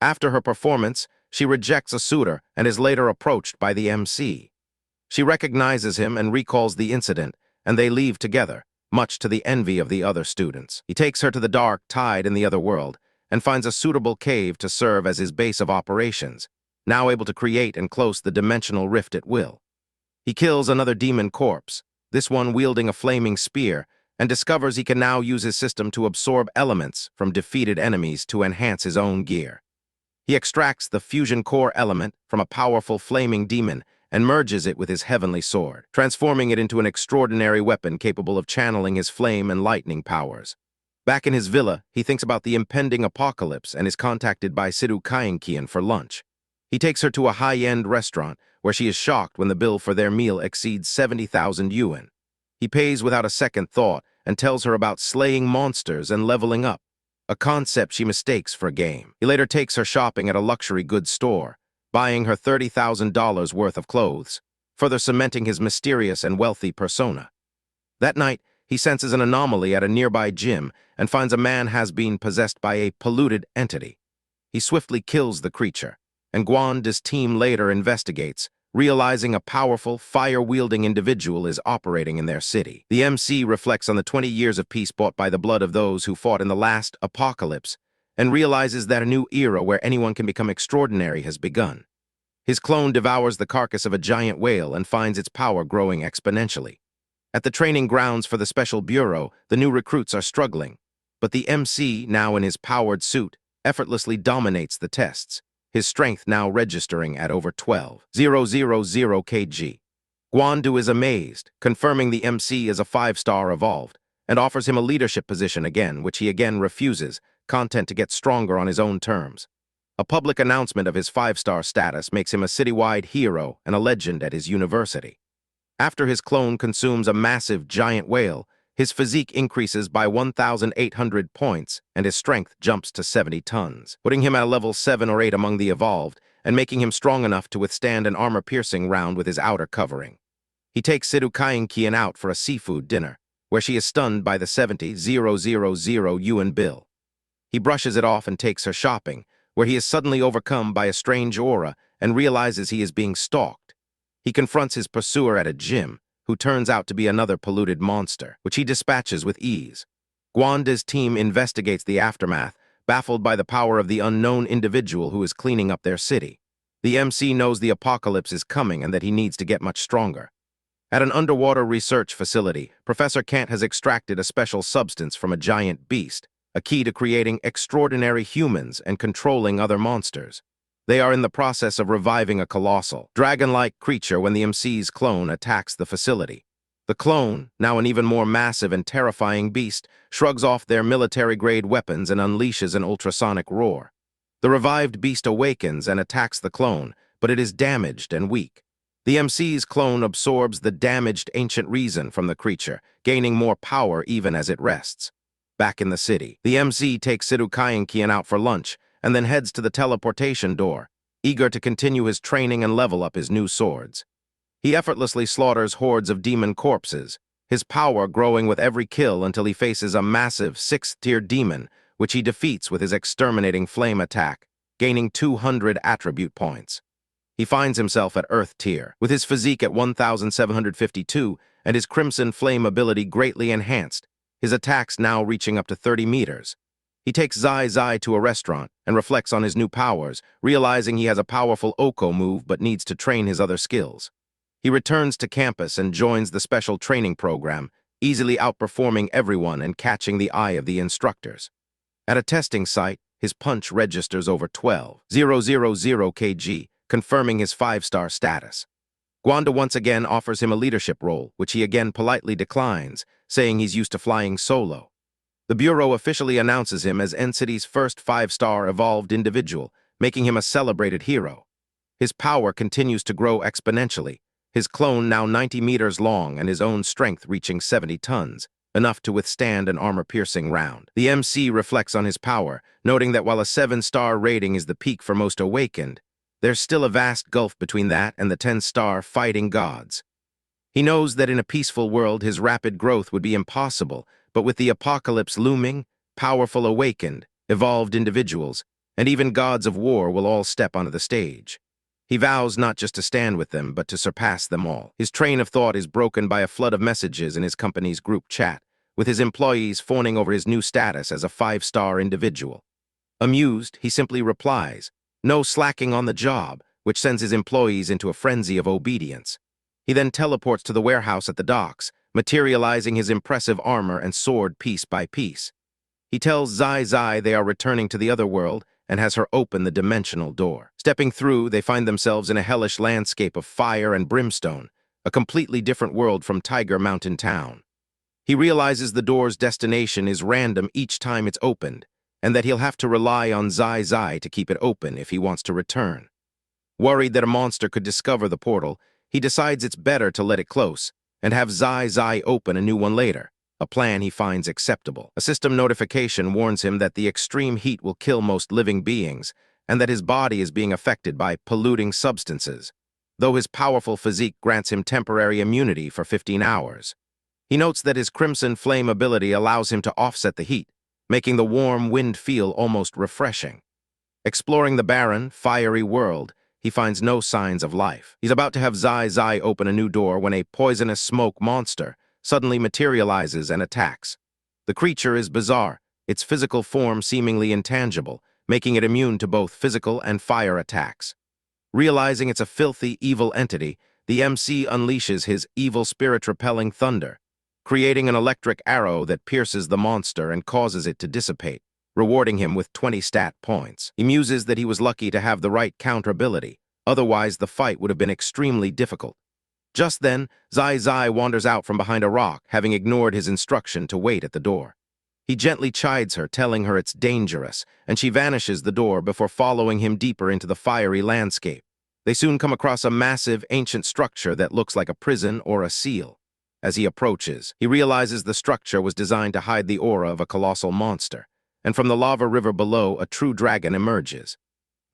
After her performance, she rejects Asura and is later approached by the MC. She recognizes him and recalls the incident, and they leave together, much to the envy of the other students. He takes her to the dark tide in the other world and finds a suitable cave to serve as his base of operations, now able to create and close the dimensional rift at will. He kills another demon corpse, this one wielding a flaming spear, and discovers he can now use his system to absorb elements from defeated enemies to enhance his own gear. He extracts the fusion core element from a powerful flaming demon and merges it with his heavenly sword, transforming it into an extraordinary weapon capable of channeling his flame and lightning powers. Back in his villa, he thinks about the impending apocalypse and is contacted by Siru Kyankian for lunch. He takes her to a high-end restaurant where she is shocked when the bill for their meal exceeds 70,000 yuan. He pays without a second thought and tells her about slaying monsters and leveling up, a concept she mistakes for a game. He later takes her shopping at a luxury goods store, buying her $30,000 worth of clothes, further cementing his mysterious and wealthy persona. That night, he senses an anomaly at a nearby gym and finds a man has been possessed by a polluted entity. He swiftly kills the creature, and Guanda's team later investigates, realizing a powerful, fire-wielding individual is operating in their city. The MC reflects on the 20 years of peace bought by the blood of those who fought in the last apocalypse, and realizes that a new era where anyone can become extraordinary has begun. His clone devours the carcass of a giant whale and finds its power growing exponentially. At the training grounds for the Special Bureau, the new recruits are struggling, but the MC, now in his powered suit, effortlessly dominates the tests, his strength now registering at over 12,000 kg. Guandu is amazed, confirming the MC is a 5-star evolved, and offers him a leadership position again, which he again refuses, content to get stronger on his own terms. A public announcement of his 5-star status makes him a citywide hero and a legend at his university. After his clone consumes a massive giant whale, his physique increases by 1,800 points and his strength jumps to 70 tons, putting him at a level 7 or 8 among the evolved and making him strong enough to withstand an armor-piercing round with his outer covering. He takes Siru Kyankian out for a seafood dinner, where she is stunned by the 70,000 yuan bill. He brushes it off and takes her shopping, where he is suddenly overcome by a strange aura and realizes he is being stalked. He confronts his pursuer at a gym, who turns out to be another polluted monster, which he dispatches with ease. Guanda's team investigates the aftermath, baffled by the power of the unknown individual who is cleaning up their city. The MC knows the apocalypse is coming and that he needs to get much stronger. At an underwater research facility, Professor Kant has extracted a special substance from a giant beast, a key to creating extraordinary humans and controlling other monsters. They are in the process of reviving a colossal, dragon-like creature when the MC's clone attacks the facility. The clone, now an even more massive and terrifying beast, shrugs off their military-grade weapons and unleashes an ultrasonic roar. The revived beast awakens and attacks the clone, but it is damaged and weak. The MC's clone absorbs the damaged ancient reason from the creature, gaining more power even as it rests. Back in the city, the MC takes Siru Kyankian out for lunch, and then heads to the teleportation door, eager to continue his training and level up his new swords. He effortlessly slaughters hordes of demon corpses, his power growing with every kill until he faces a massive 6th-tier demon, which he defeats with his exterminating flame attack, gaining 200 attribute points. He finds himself at Earth tier, with his physique at 1,752 and his crimson flame ability greatly enhanced, his attacks now reaching up to 30 meters. He takes Zai to a restaurant and reflects on his new powers, realizing he has a powerful Oko move but needs to train his other skills. He returns to campus and joins the special training program, easily outperforming everyone and catching the eye of the instructors. At a testing site, his punch registers over 12,000 kg, confirming his 5-star status. Guanda once again offers him a leadership role, which he again politely declines, saying he's used to flying solo. The Bureau officially announces him as N-City's first 5-star evolved individual, making him a celebrated hero. His power continues to grow exponentially, his clone now 90 meters long and his own strength reaching 70 tons, enough to withstand an armor-piercing round. The MC reflects on his power, noting that while a 7-star rating is the peak for most awakened, there's still a vast gulf between that and the 10-star fighting gods. He knows that in a peaceful world his rapid growth would be impossible, but with the apocalypse looming, powerful awakened, evolved individuals, and even gods of war will all step onto the stage. He vows not just to stand with them, but to surpass them all. His train of thought is broken by a flood of messages in his company's group chat, with his employees fawning over his new status as a 5-star individual. Amused, he simply replies, "No slacking on the job," which sends his employees into a frenzy of obedience. He then teleports to the warehouse at the docks, materializing his impressive armor and sword piece by piece. He tells Zai they are returning to the Otherworld and has her open the dimensional door. Stepping through, they find themselves in a hellish landscape of fire and brimstone, a completely different world from Tiger Mountain Town. He realizes the door's destination is random each time it's opened, and that he'll have to rely on Zai to keep it open if he wants to return. Worried that a monster could discover the portal, he decides it's better to let it close and have Zai open a new one later, a plan he finds acceptable. A system notification warns him that the extreme heat will kill most living beings and that his body is being affected by polluting substances, though his powerful physique grants him temporary immunity for 15 hours. He notes that his Crimson Flame ability allows him to offset the heat, making the warm wind feel almost refreshing. Exploring the barren, fiery world, he finds no signs of life. He's about to have Zai open a new door when a poisonous smoke monster suddenly materializes and attacks. The creature is bizarre, its physical form seemingly intangible, making it immune to both physical and fire attacks. Realizing it's a filthy, evil entity, the MC unleashes his evil spirit-repelling thunder, creating an electric arrow that pierces the monster and causes it to dissipate, rewarding him with 20 stat points. He muses that he was lucky to have the right counter ability, otherwise the fight would have been extremely difficult. Just then, Zai wanders out from behind a rock, having ignored his instruction to wait at the door. He gently chides her, telling her it's dangerous, and she vanishes the door before following him deeper into the fiery landscape. They soon come across a massive, ancient structure that looks like a prison or a seal. As he approaches, he realizes the structure was designed to hide the aura of a colossal monster, and from the lava river below, a true dragon emerges.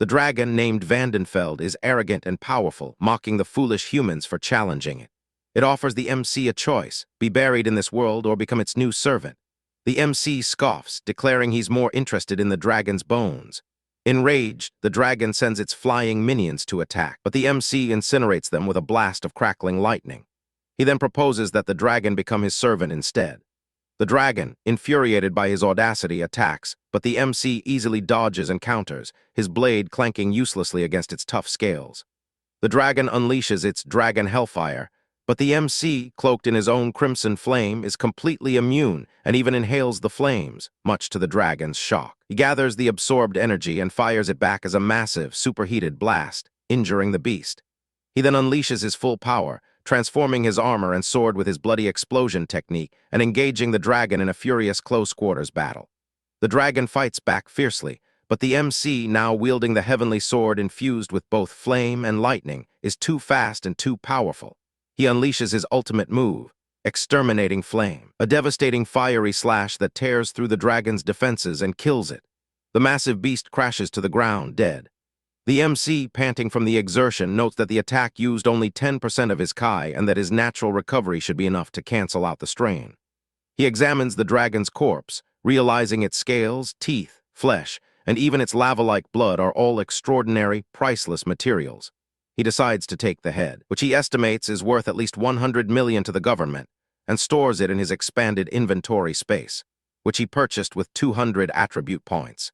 The dragon, named Vandenfeld, is arrogant and powerful, mocking the foolish humans for challenging it. It offers the MC a choice, be buried in this world or become its new servant. The MC scoffs, declaring he's more interested in the dragon's bones. Enraged, the dragon sends its flying minions to attack, but the MC incinerates them with a blast of crackling lightning. He then proposes that the dragon become his servant instead. The dragon, infuriated by his audacity, attacks, but the MC easily dodges and counters, his blade clanking uselessly against its tough scales. The dragon unleashes its dragon hellfire, but the MC, cloaked in his own crimson flame, is completely immune and even inhales the flames, much to the dragon's shock. He gathers the absorbed energy and fires it back as a massive, superheated blast, injuring the beast. He then unleashes his full power, transforming his armor and sword with his bloody explosion technique and engaging the dragon in a furious close-quarters battle. The dragon fights back fiercely, but the MC, now wielding the heavenly sword infused with both flame and lightning, is too fast and too powerful. He unleashes his ultimate move, Exterminating Flame, a devastating fiery slash that tears through the dragon's defenses and kills it. The massive beast crashes to the ground, dead. The MC, panting from the exertion, notes that the attack used only 10% of his Kai and that his natural recovery should be enough to cancel out the strain. He examines the dragon's corpse, realizing its scales, teeth, flesh, and even its lava-like blood are all extraordinary, priceless materials. He decides to take the head, which he estimates is worth at least 100 million to the government, and stores it in his expanded inventory space, which he purchased with 200 attribute points.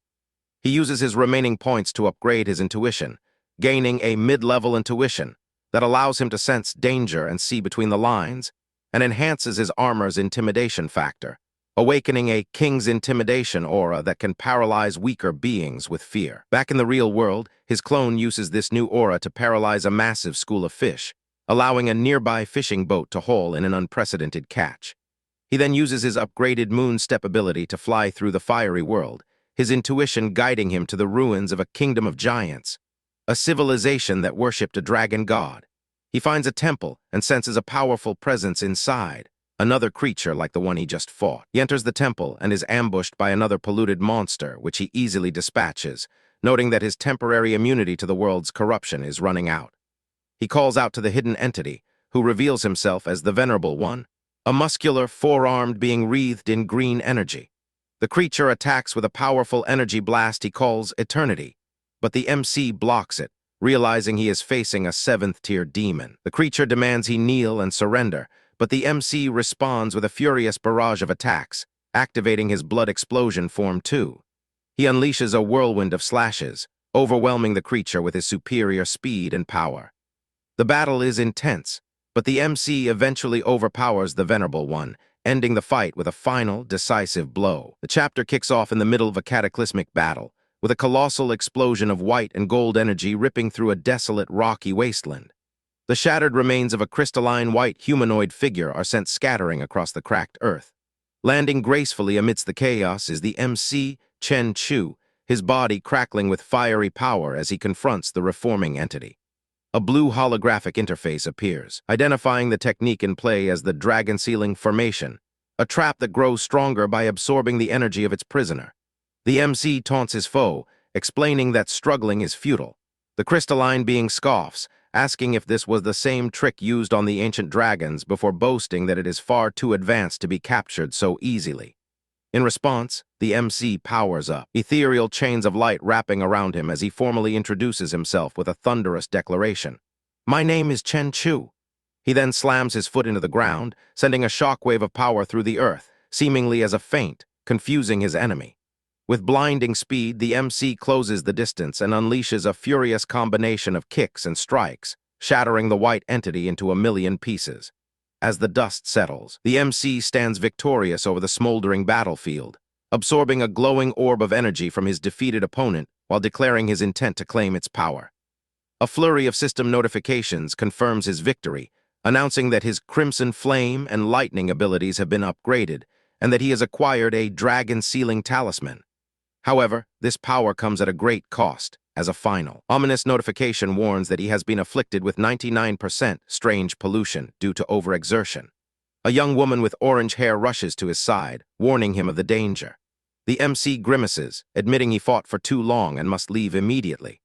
He uses his remaining points to upgrade his intuition, gaining a mid-level intuition that allows him to sense danger and see between the lines, and enhances his armor's intimidation factor, awakening a king's intimidation aura that can paralyze weaker beings with fear. Back in the real world, his clone uses this new aura to paralyze a massive school of fish, allowing a nearby fishing boat to haul in an unprecedented catch. He then uses his upgraded moon step ability to fly through the fiery world, his intuition guiding him to the ruins of a kingdom of giants, a civilization that worshipped a dragon god. He finds a temple and senses a powerful presence inside, another creature like the one he just fought. He enters the temple and is ambushed by another polluted monster, which he easily dispatches, noting that his temporary immunity to the world's corruption is running out. He calls out to the hidden entity, who reveals himself as the Venerable One, a muscular, four-armed being wreathed in green energy. The creature attacks with a powerful energy blast he calls Eternity, but the MC blocks it, realizing he is facing a 7th-tier demon. The creature demands he kneel and surrender, but the MC responds with a furious barrage of attacks, activating his blood explosion form too. He unleashes a whirlwind of slashes, overwhelming the creature with his superior speed and power. The battle is intense, but the MC eventually overpowers the Venerable One, ending the fight with a final, decisive blow. The chapter kicks off in the middle of a cataclysmic battle, with a colossal explosion of white and gold energy ripping through a desolate, rocky wasteland. The shattered remains of a crystalline white humanoid figure are sent scattering across the cracked earth. Landing gracefully amidst the chaos is the MC, Chen Chu, his body crackling with fiery power as he confronts the reforming entity. A blue holographic interface appears, identifying the technique in play as the Dragon Sealing Formation, a trap that grows stronger by absorbing the energy of its prisoner. The MC taunts his foe, explaining that struggling is futile. The crystalline being scoffs, asking if this was the same trick used on the ancient dragons before boasting that it is far too advanced to be captured so easily. In response, the MC powers up, ethereal chains of light wrapping around him as he formally introduces himself with a thunderous declaration. "My name is Chen Chu." He then slams his foot into the ground, sending a shockwave of power through the earth, seemingly as a feint, confusing his enemy. With blinding speed, the MC closes the distance and unleashes a furious combination of kicks and strikes, shattering the white entity into a million pieces. As the dust settles, the MC stands victorious over the smoldering battlefield, absorbing a glowing orb of energy from his defeated opponent while declaring his intent to claim its power. A flurry of system notifications confirms his victory, announcing that his Crimson Flame and Lightning abilities have been upgraded and that he has acquired a Dragon Sealing Talisman. However, this power comes at a great cost. As a final, ominous notification warns that he has been afflicted with 99% strange pollution due to overexertion. A young woman with orange hair rushes to his side, warning him of the danger. The MC grimaces, admitting he fought for too long and must leave immediately.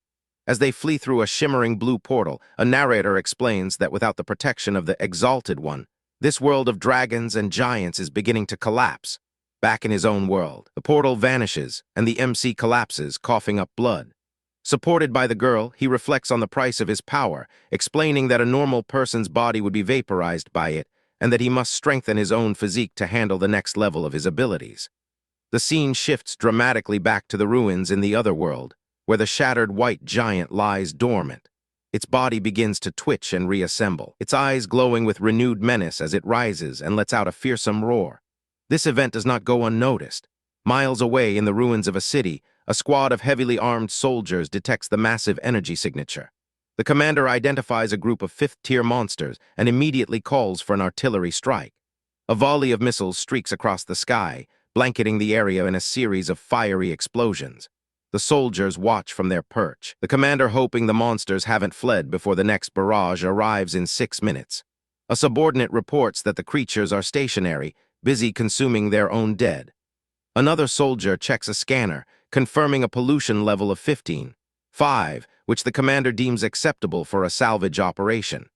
As they flee through a shimmering blue portal, a narrator explains that without the protection of the Exalted One, this world of dragons and giants is beginning to collapse. Back in his own world, the portal vanishes and the MC collapses, coughing up blood. Supported by the girl, he reflects on the price of his power, explaining that a normal person's body would be vaporized by it and that he must strengthen his own physique to handle the next level of his abilities. The scene shifts dramatically back to the ruins in the Otherworld, where the shattered white giant lies dormant. Its body begins to twitch and reassemble, its eyes glowing with renewed menace as it rises and lets out a fearsome roar. This event does not go unnoticed. Miles away in the ruins of a city, a squad of heavily armed soldiers detects the massive energy signature. The commander identifies a group of 5th-tier monsters and immediately calls for an artillery strike. A volley of missiles streaks across the sky, blanketing the area in a series of fiery explosions. The soldiers watch from their perch, the commander hoping the monsters haven't fled before the next barrage arrives in 6 minutes. A subordinate reports that the creatures are stationary, busy consuming their own dead. Another soldier checks a scanner, confirming a pollution level of 15.5, which the commander deems acceptable for a salvage operation.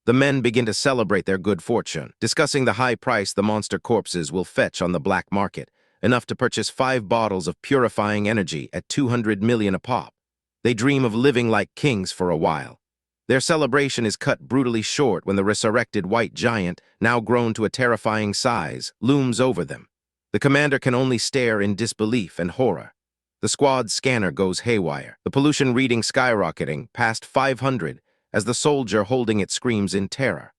The men begin to celebrate their good fortune, discussing the high price the monster corpses will fetch on the black market, enough to purchase 5 bottles of purifying energy at 200 million a pop. They dream of living like kings for a while. Their celebration is cut brutally short when the resurrected white giant, now grown to a terrifying size, looms over them. The commander can only stare in disbelief and horror. The squad's scanner goes haywire, the pollution reading skyrocketing past 500 as the soldier holding it screams in terror.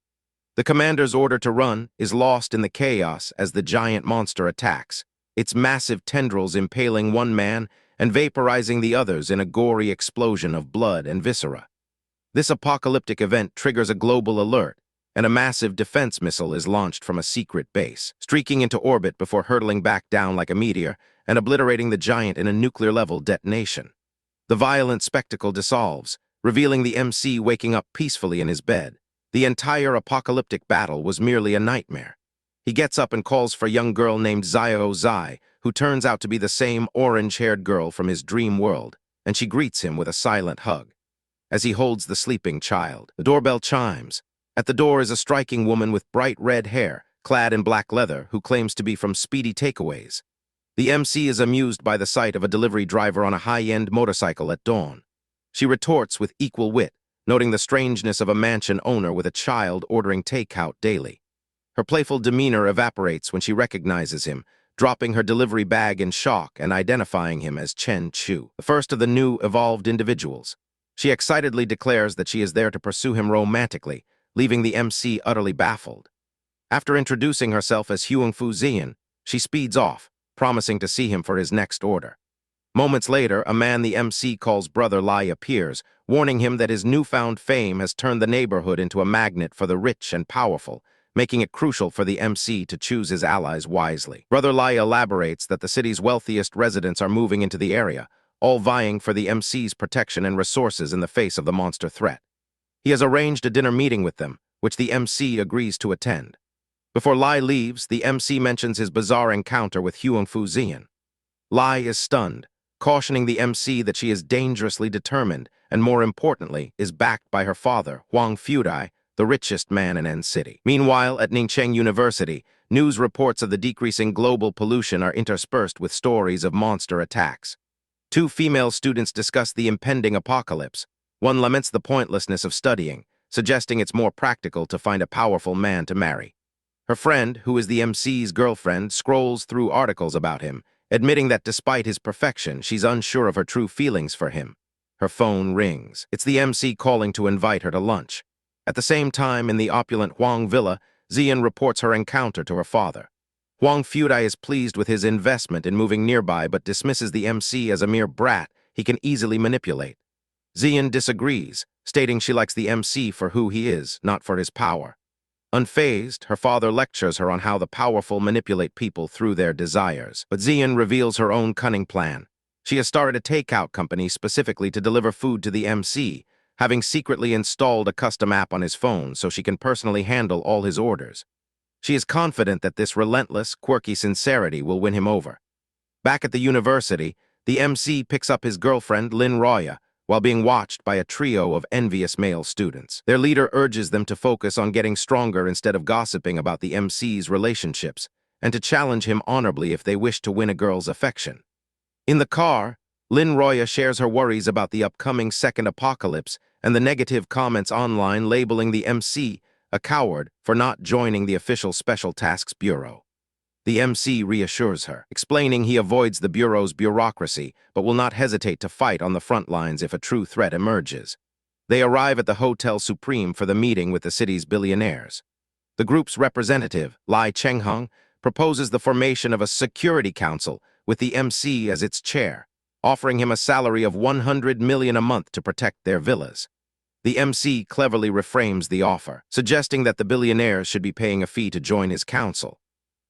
The commander's order to run is lost in the chaos as the giant monster attacks, its massive tendrils impaling one man and vaporizing the others in a gory explosion of blood and viscera. This apocalyptic event triggers a global alert, and a massive defense missile is launched from a secret base, streaking into orbit before hurtling back down like a meteor and obliterating the giant in a nuclear-level detonation. The violent spectacle dissolves, revealing the MC waking up peacefully in his bed. The entire apocalyptic battle was merely a nightmare. He gets up and calls for a young girl named Xiao Zai, who turns out to be the same orange-haired girl from his dream world, and she greets him with a silent hug. As he holds the sleeping child, the doorbell chimes. At the door is a striking woman with bright red hair, clad in black leather, who claims to be from Speedy Takeaways. The MC is amused by the sight of a delivery driver on a high-end motorcycle at dawn. She retorts with equal wit, noting the strangeness of a mansion owner with a child ordering takeout daily. Her playful demeanor evaporates when she recognizes him, dropping her delivery bag in shock and identifying him as Chen Chu, the first of the new evolved individuals. She excitedly declares that she is there to pursue him romantically, leaving the MC utterly baffled. After introducing herself as Huangfu Zian, she speeds off, promising to see him for his next order. Moments later, a man the MC calls Brother Lai appears, warning him that his newfound fame has turned the neighborhood into a magnet for the rich and powerful, making it crucial for the MC to choose his allies wisely. Brother Lai elaborates that the city's wealthiest residents are moving into the area, all vying for the MC's protection and resources in the face of the monster threat. He has arranged a dinner meeting with them, which the MC agrees to attend. Before Lai leaves, the MC mentions his bizarre encounter with Huangfu Zian. Lai is stunned, cautioning the MC that she is dangerously determined and, more importantly, is backed by her father, Huang Fudai, the richest man in N City. Meanwhile, at Ningcheng University, news reports of the decreasing global pollution are interspersed with stories of monster attacks. Two female students discuss the impending apocalypse. One laments the pointlessness of studying, suggesting it's more practical to find a powerful man to marry. Her friend, who is the MC's girlfriend, scrolls through articles about him, admitting that despite his perfection, she's unsure of her true feelings for him. Her phone rings. It's the MC calling to invite her to lunch. At the same time, in the opulent Huang Villa, Zian reports her encounter to her father. Huang Fudai is pleased with his investment in moving nearby but dismisses the MC as a mere brat he can easily manipulate. Zian disagrees, stating she likes the MC for who he is, not for his power. Unfazed, her father lectures her on how the powerful manipulate people through their desires. But Zian reveals her own cunning plan. She has started a takeout company specifically to deliver food to the MC, having secretly installed a custom app on his phone so she can personally handle all his orders. She is confident that this relentless, quirky sincerity will win him over. Back at the university, the MC picks up his girlfriend, Lin Roya, while being watched by a trio of envious male students. Their leader urges them to focus on getting stronger instead of gossiping about the MC's relationships, and to challenge him honorably if they wish to win a girl's affection. In the car, Lin Roya shares her worries about the upcoming second apocalypse and the negative comments online labeling the MC a coward for not joining the official Special Tasks Bureau. The MC reassures her, explaining he avoids the Bureau's bureaucracy but will not hesitate to fight on the front lines if a true threat emerges. They arrive at the Hotel Supreme for the meeting with the city's billionaires. The group's representative, Lai Chenghong, proposes the formation of a security council with the MC as its chair, offering him a salary of 100 million a month to protect their villas. The MC cleverly reframes the offer, suggesting that the billionaires should be paying a fee to join his council.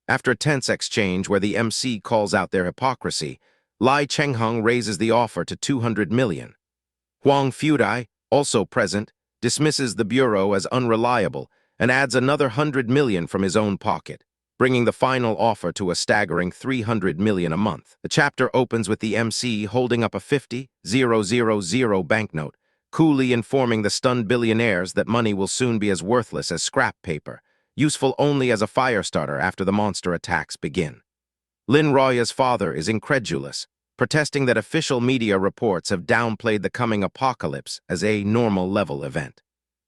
After a tense exchange where the MC calls out their hypocrisy, Lai Chenghong raises the offer to 200 million. Huang Fudai, also present, dismisses the bureau as unreliable and adds another 100 million from his own pocket, bringing the final offer to a staggering 300 million a month. The chapter opens with the MC holding up a 50,000 banknote, coolly informing the stunned billionaires that money will soon be as worthless as scrap paper, useful only as a fire starter after the monster attacks begin. Lin Roya's father is incredulous, protesting that official media reports have downplayed the coming apocalypse as a normal-level event.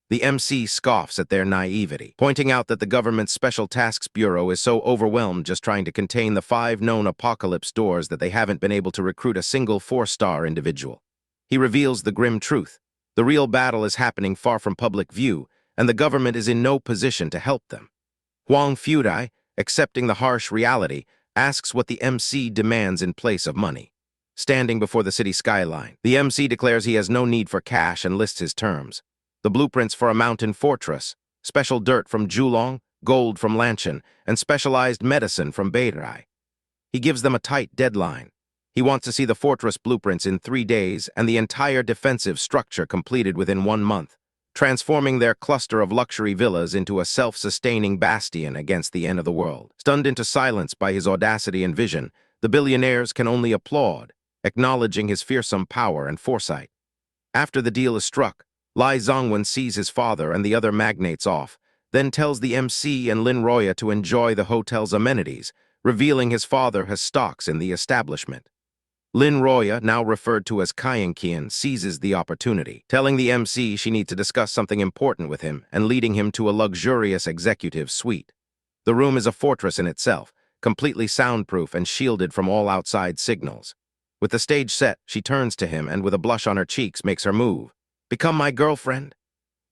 The MC scoffs at their naivety, pointing out that the government's Special Tasks Bureau is so overwhelmed just trying to contain the 5 known apocalypse doors that they haven't been able to recruit a single 4-star individual. He reveals the grim truth. The real battle is happening far from public view, and the government is in no position to help them. Huang Fudai, accepting the harsh reality, asks what the MC demands in place of money. Standing before the city skyline, the MC declares he has no need for cash and lists his terms. The blueprints for a mountain fortress, special dirt from Julong, gold from Lanshan, and specialized medicine from Beirai. He gives them a tight deadline. He wants to see the fortress blueprints in 3 days and the entire defensive structure completed within 1 month, transforming their cluster of luxury villas into a self-sustaining bastion against the end of the world. Stunned into silence by his audacity and vision, the billionaires can only applaud, acknowledging his fearsome power and foresight. After the deal is struck, Lai Zongwen sees his father and the other magnates off, then tells the MC and Lin Roya to enjoy the hotel's amenities, revealing his father has stocks in the establishment. Lin Roya, now referred to as Kian, seizes the opportunity, telling the MC she needs to discuss something important with him and leading him to a luxurious executive suite. The room is a fortress in itself, completely soundproof and shielded from all outside signals. With the stage set, she turns to him and with a blush on her cheeks makes her move. "Become my girlfriend?"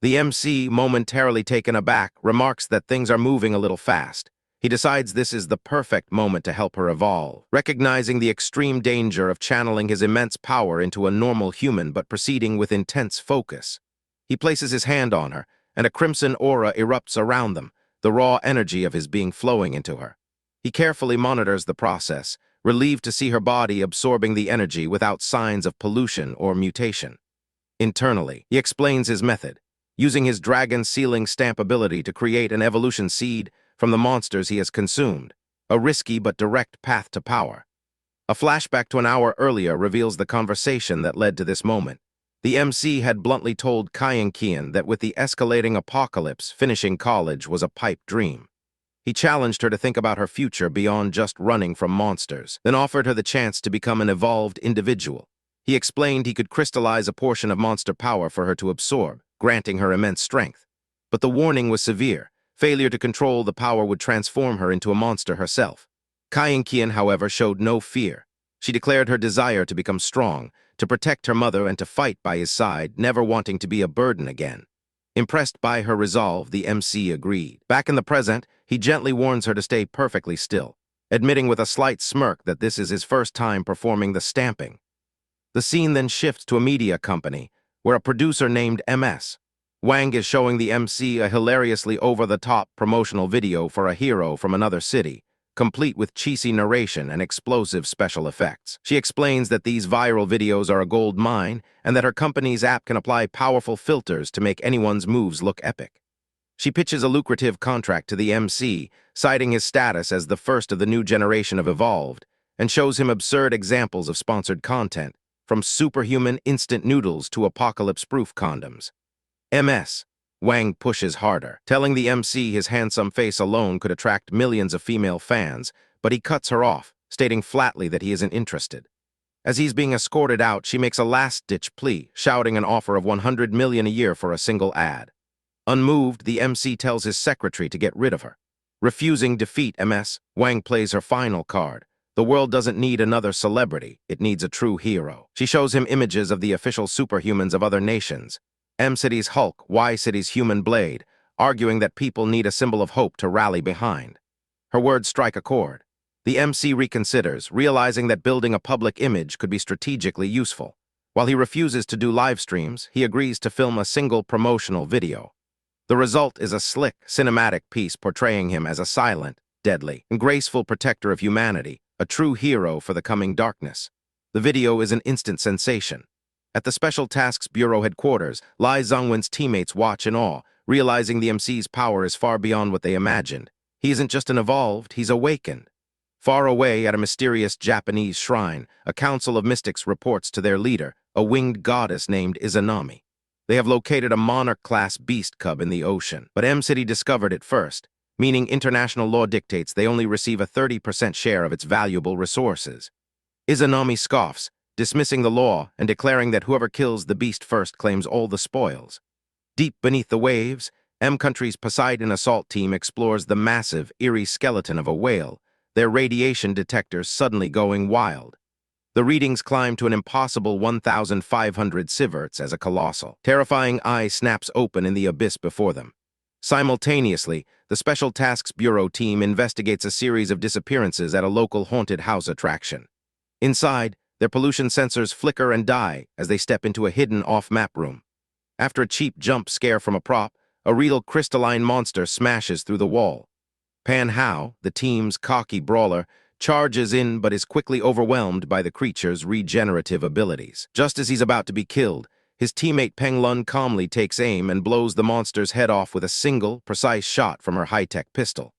The MC, momentarily taken aback, remarks that things are moving a little fast. He decides this is the perfect moment to help her evolve, recognizing the extreme danger of channeling his immense power into a normal human but proceeding with intense focus. He places his hand on her, and a crimson aura erupts around them, the raw energy of his being flowing into her. He carefully monitors the process, relieved to see her body absorbing the energy without signs of pollution or mutation. Internally, he explains his method, using his dragon sealing stamp ability to create an evolution seed from the monsters he has consumed, a risky but direct path to power. A flashback to an hour earlier reveals the conversation that led to this moment. The MC had bluntly told Kian that with the escalating apocalypse, finishing college was a pipe dream. He challenged her to think about her future beyond just running from monsters, then offered her the chance to become an evolved individual. He explained he could crystallize a portion of monster power for her to absorb, granting her immense strength. But the warning was severe. Failure to control the power would transform her into a monster herself. Kian, however, showed no fear. She declared her desire to become strong, to protect her mother and to fight by his side, never wanting to be a burden again. Impressed by her resolve, the MC agreed. Back in the present, he gently warns her to stay perfectly still, admitting with a slight smirk that this is his first time performing the stamping. The scene then shifts to a media company, where a producer named MS. Wang is showing the MC a hilariously over-the-top promotional video for a hero from another city, complete with cheesy narration and explosive special effects. She explains that these viral videos are a gold mine and that her company's app can apply powerful filters to make anyone's moves look epic. She pitches a lucrative contract to the MC, citing his status as the first of the new generation of Evolved, and shows him absurd examples of sponsored content, from superhuman instant noodles to apocalypse-proof condoms. MS. Wang pushes harder, telling the MC his handsome face alone could attract millions of female fans, but he cuts her off, stating flatly that he isn't interested. As he's being escorted out, she makes a last-ditch plea, shouting an offer of 100 million a year for a single ad. Unmoved, the MC tells his secretary to get rid of her. Refusing defeat MS, Wang plays her final card. The world doesn't need another celebrity, it needs a true hero. She shows him images of the official superhumans of other nations. M-City's Hulk, Y-City's Human Blade, arguing that people need a symbol of hope to rally behind. Her words strike a chord. The MC reconsiders, realizing that building a public image could be strategically useful. While he refuses to do live streams, he agrees to film a single promotional video. The result is a slick, cinematic piece portraying him as a silent, deadly, and graceful protector of humanity, a true hero for the coming darkness. The video is an instant sensation. At the Special Tasks Bureau headquarters, Lai Zongwen's teammates watch in awe, realizing the MC's power is far beyond what they imagined. He isn't just an evolved, he's awakened. Far away at a mysterious Japanese shrine, a council of mystics reports to their leader, a winged goddess named Izanami. They have located a monarch-class beast cub in the ocean, but M-City discovered it first, meaning international law dictates they only receive a 30% share of its valuable resources. Izanami scoffs, dismissing the law and declaring that whoever kills the beast first claims all the spoils. Deep beneath the waves, M-Country's Poseidon assault team explores the massive, eerie skeleton of a whale, their radiation detectors suddenly going wild. The readings climb to an impossible 1,500 sieverts as a colossal, terrifying eye snaps open in the abyss before them. Simultaneously, the Special Tasks Bureau team investigates a series of disappearances at a local haunted house attraction. Inside, their pollution sensors flicker and die as they step into a hidden off-map room. After a cheap jump scare from a prop, a real crystalline monster smashes through the wall. Pan Hao, the team's cocky brawler, charges in but is quickly overwhelmed by the creature's regenerative abilities. Just as he's about to be killed, His teammate Peng Lun calmly takes aim and blows the monster's head off with a single, precise shot from her high-tech pistol.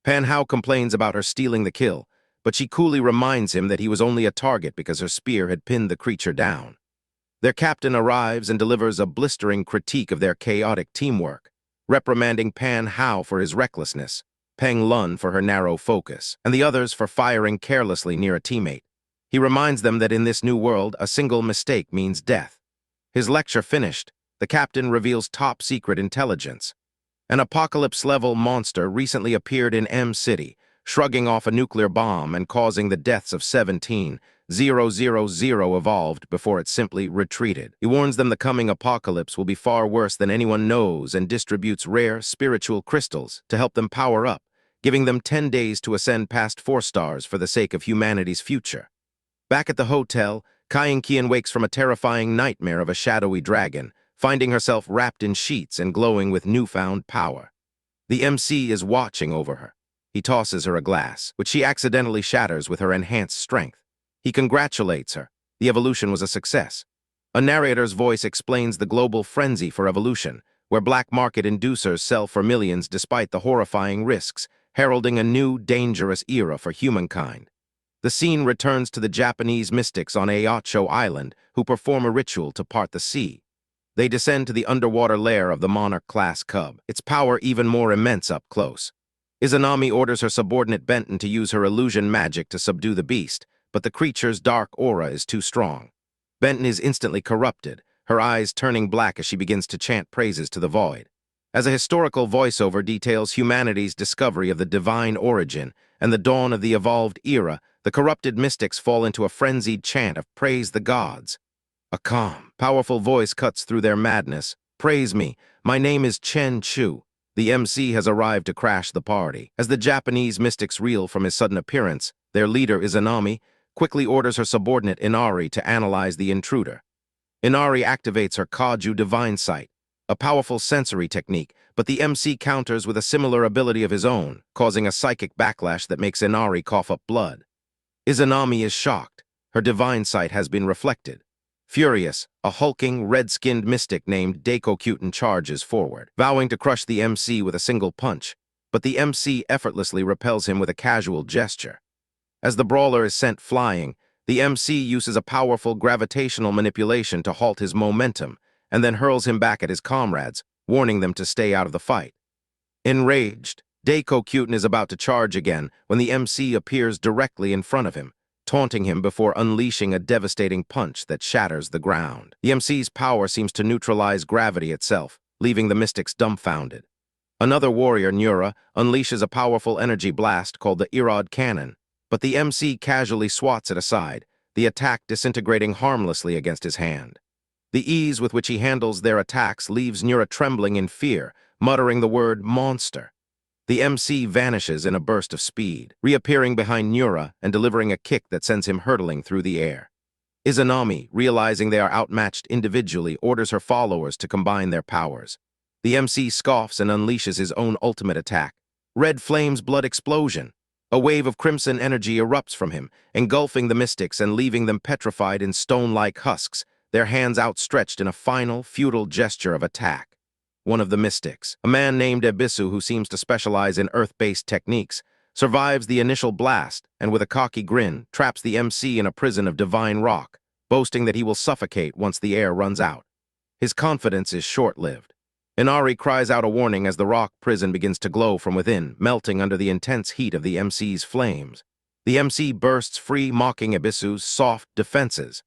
Pan Hao complains about her stealing the kill, but she coolly reminds him that he was only a target because her spear had pinned the creature down. Their captain arrives and delivers a blistering critique of their chaotic teamwork, reprimanding Pan Hao for his recklessness, Peng Lun for her narrow focus, and the others for firing carelessly near a teammate. He reminds them that in this new world, a single mistake means death. His lecture finished, the captain reveals top-secret intelligence. An apocalypse-level monster recently appeared in M City, shrugging off a nuclear bomb and causing the deaths of 17,000 evolved before it simply retreated. He warns them the coming apocalypse will be far worse than anyone knows and distributes rare spiritual crystals to help them power up, giving them 10 days to ascend past 4 stars for the sake of humanity's future. Back at the hotel, Kian wakes from a terrifying nightmare of a shadowy dragon, finding herself wrapped in sheets and glowing with newfound power. The MC is watching over her. He tosses her a glass, which she accidentally shatters with her enhanced strength. He congratulates her. The evolution was a success. A narrator's voice explains the global frenzy for evolution, where black market inducers sell for millions despite the horrifying risks, heralding a new, dangerous era for humankind. The scene returns to the Japanese mystics on Ayacho Island, who perform a ritual to part the sea. They descend to the underwater lair of the monarch-class cub, its power even more immense up close. Izanami orders her subordinate Benton to use her illusion magic to subdue the beast, but the creature's dark aura is too strong. Benton is instantly corrupted, her eyes turning black as she begins to chant praises to the void. As a historical voiceover details humanity's discovery of the divine origin and the dawn of the evolved era, the corrupted mystics fall into a frenzied chant of praise the gods. A calm, powerful voice cuts through their madness. Praise me, my name is Chen Chu. The MC has arrived to crash the party. As the Japanese mystics reel from his sudden appearance, their leader, Izanami, quickly orders her subordinate Inari to analyze the intruder. Inari activates her Kaju Divine Sight, a powerful sensory technique, but the MC counters with a similar ability of his own, causing a psychic backlash that makes Inari cough up blood. Izanami is shocked. Her divine sight has been reflected. Furious, a hulking, red-skinned mystic named Daikokyuten charges forward, vowing to crush the MC with a single punch, but the MC effortlessly repels him with a casual gesture. As the brawler is sent flying, the MC uses a powerful gravitational manipulation to halt his momentum, and then hurls him back at his comrades, warning them to stay out of the fight. Enraged, Daikokyuten is about to charge again when the MC appears directly in front of him, taunting him before unleashing a devastating punch that shatters the ground. The MC's power seems to neutralize gravity itself, leaving the mystics dumbfounded. Another warrior, Nura, unleashes a powerful energy blast called the Irad Cannon, but the MC casually swats it aside, the attack disintegrating harmlessly against his hand. The ease with which he handles their attacks leaves Nura trembling in fear, muttering the word monster. The MC vanishes in a burst of speed, reappearing behind Nura and delivering a kick that sends him hurtling through the air. Izanami, realizing they are outmatched individually, orders her followers to combine their powers. The MC scoffs and unleashes his own ultimate attack. Red Flame's blood explosion. A wave of crimson energy erupts from him, engulfing the mystics and leaving them petrified in stone-like husks, their hands outstretched in a final, futile gesture of attack. One of the mystics, a man named Ebisu who seems to specialize in earth-based techniques, survives the initial blast and with a cocky grin traps the MC in a prison of divine rock, boasting that he will suffocate once the air runs out. His confidence is short-lived. Inari cries out a warning as the rock prison begins to glow from within, melting under the intense heat of the MC's flames. The MC bursts free, mocking Ebisu's soft defenses.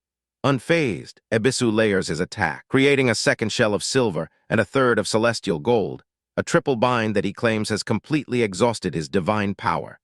Unfazed, Ebisu layers his attack, creating a second shell of silver and a third of celestial gold, a triple bind that he claims has completely exhausted his divine power.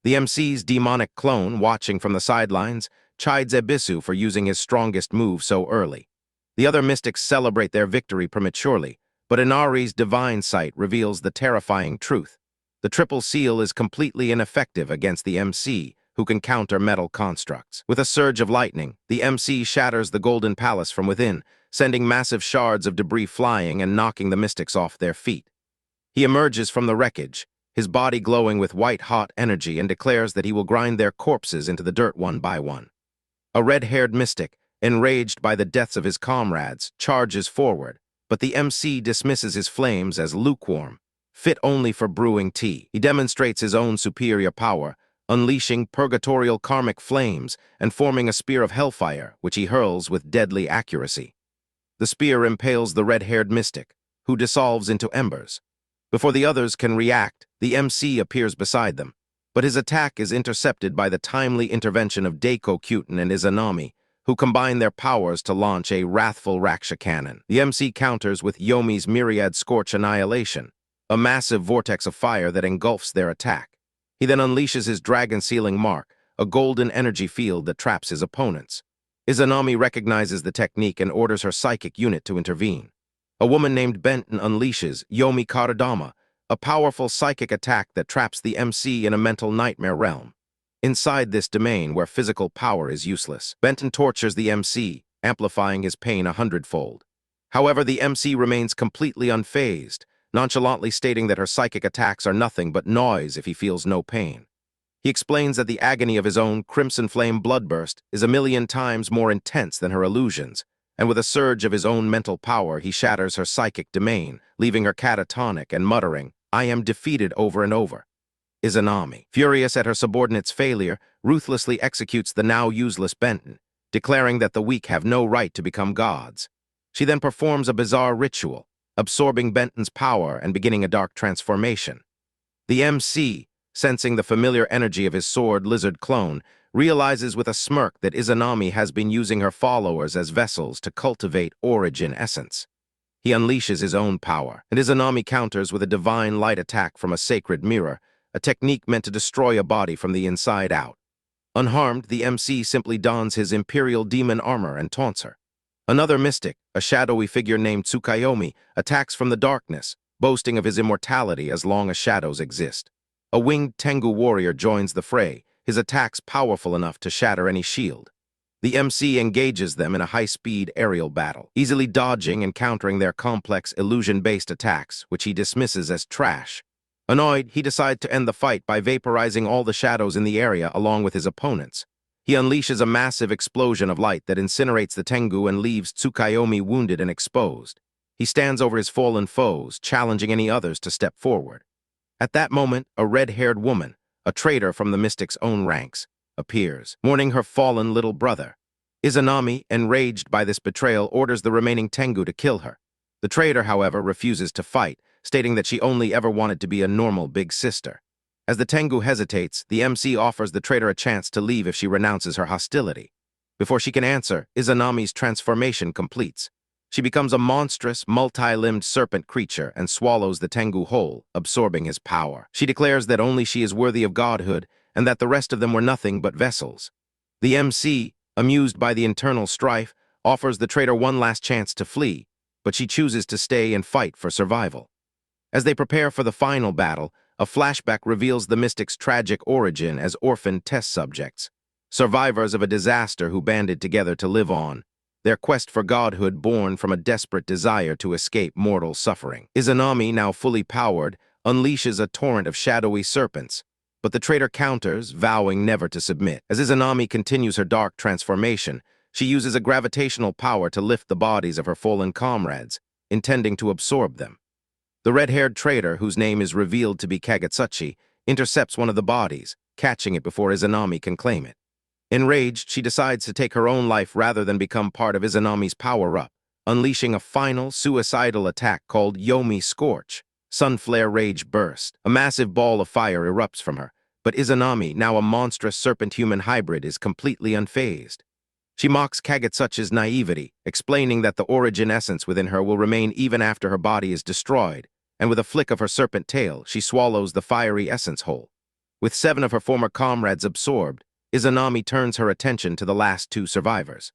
The MC's demonic clone, watching from the sidelines, chides Ebisu for using his strongest move so early. The other mystics celebrate their victory prematurely, but Inari's divine sight reveals the terrifying truth. The triple seal is completely ineffective against the MC, who can counter metal constructs. With a surge of lightning, the MC shatters the Golden Palace from within, sending massive shards of debris flying and knocking the mystics off their feet. He emerges from the wreckage, his body glowing with white-hot energy, and declares that he will grind their corpses into the dirt one by one. A red-haired mystic, enraged by the deaths of his comrades, charges forward, but the MC dismisses his flames as lukewarm, fit only for brewing tea. He demonstrates his own superior power, unleashing purgatorial karmic flames and forming a spear of hellfire, which he hurls with deadly accuracy. The spear impales the red-haired mystic, who dissolves into embers. Before the others can react, the MC appears beside them, but his attack is intercepted by the timely intervention of Daiko-Kyuten and Izanami, who combine their powers to launch a wrathful Raksha cannon. The MC counters with Yomi's myriad scorch annihilation, a massive vortex of fire that engulfs their attack. He then unleashes his dragon-sealing mark, a golden energy field that traps his opponents. Izanami recognizes the technique and orders her psychic unit to intervene. A woman named Benton unleashes Yomi Karadama, a powerful psychic attack that traps the MC in a mental nightmare realm. Inside this domain where physical power is useless, Benton tortures the MC, amplifying his pain 100-fold. However, the MC remains completely unfazed, nonchalantly stating that her psychic attacks are nothing but noise if he feels no pain. He explains that the agony of his own crimson flame bloodburst is 1,000,000 times more intense than her illusions, and with a surge of his own mental power, he shatters her psychic domain, leaving her catatonic and muttering, "I am defeated," over and over. Izanami, furious at her subordinate's failure, ruthlessly executes the now useless Benton, declaring that the weak have no right to become gods. She then performs a bizarre ritual, absorbing Benton's power and beginning a dark transformation. The MC, sensing the familiar energy of his sword lizard clone, realizes with a smirk that Izanami has been using her followers as vessels to cultivate origin essence. He unleashes his own power, and Izanami counters with a divine light attack from a sacred mirror, a technique meant to destroy a body from the inside out. Unharmed, the MC simply dons his imperial demon armor and taunts her. Another mystic, a shadowy figure named Tsukayomi, attacks from the darkness, boasting of his immortality as long as shadows exist. A winged Tengu warrior joins the fray, his attacks powerful enough to shatter any shield. The MC engages them in a high-speed aerial battle, easily dodging and countering their complex illusion-based attacks, which he dismisses as trash. Annoyed, he decides to end the fight by vaporizing all the shadows in the area along with his opponents. He unleashes a massive explosion of light that incinerates the Tengu and leaves Tsukayomi wounded and exposed. He stands over his fallen foes, challenging any others to step forward. At that moment, a red-haired woman, a traitor from the mystic's own ranks, appears, mourning her fallen little brother. Izanami, enraged by this betrayal, orders the remaining Tengu to kill her. The traitor, however, refuses to fight, stating that she only ever wanted to be a normal big sister. As the Tengu hesitates, the MC offers the traitor a chance to leave if she renounces her hostility. Before she can answer, Izanami's transformation completes. She becomes a monstrous, multi-limbed serpent creature and swallows the Tengu whole, absorbing his power. She declares that only she is worthy of godhood and that the rest of them were nothing but vessels. The MC, amused by the internal strife, offers the traitor one last chance to flee, but she chooses to stay and fight for survival. As they prepare for the final battle, a flashback reveals the mystic's tragic origin as orphaned test subjects, survivors of a disaster who banded together to live on, their quest for godhood born from a desperate desire to escape mortal suffering. Izanami, now fully powered, unleashes a torrent of shadowy serpents, but the traitor counters, vowing never to submit. As Izanami continues her dark transformation, she uses a gravitational power to lift the bodies of her fallen comrades, intending to absorb them. The red-haired traitor, whose name is revealed to be Kagetsuchi, intercepts one of the bodies, catching it before Izanami can claim it. Enraged, she decides to take her own life rather than become part of Izanami's power-up, unleashing a final, suicidal attack called Yomi Scorch, Sunflare Rage Burst. A massive ball of fire erupts from her, but Izanami, now a monstrous serpent-human hybrid, is completely unfazed. She mocks Kagetsuchi's naivety, explaining that the origin essence within her will remain even after her body is destroyed, and with a flick of her serpent tail, she swallows the fiery essence whole. With 7 of her former comrades absorbed, Izanami turns her attention to the last 2 survivors.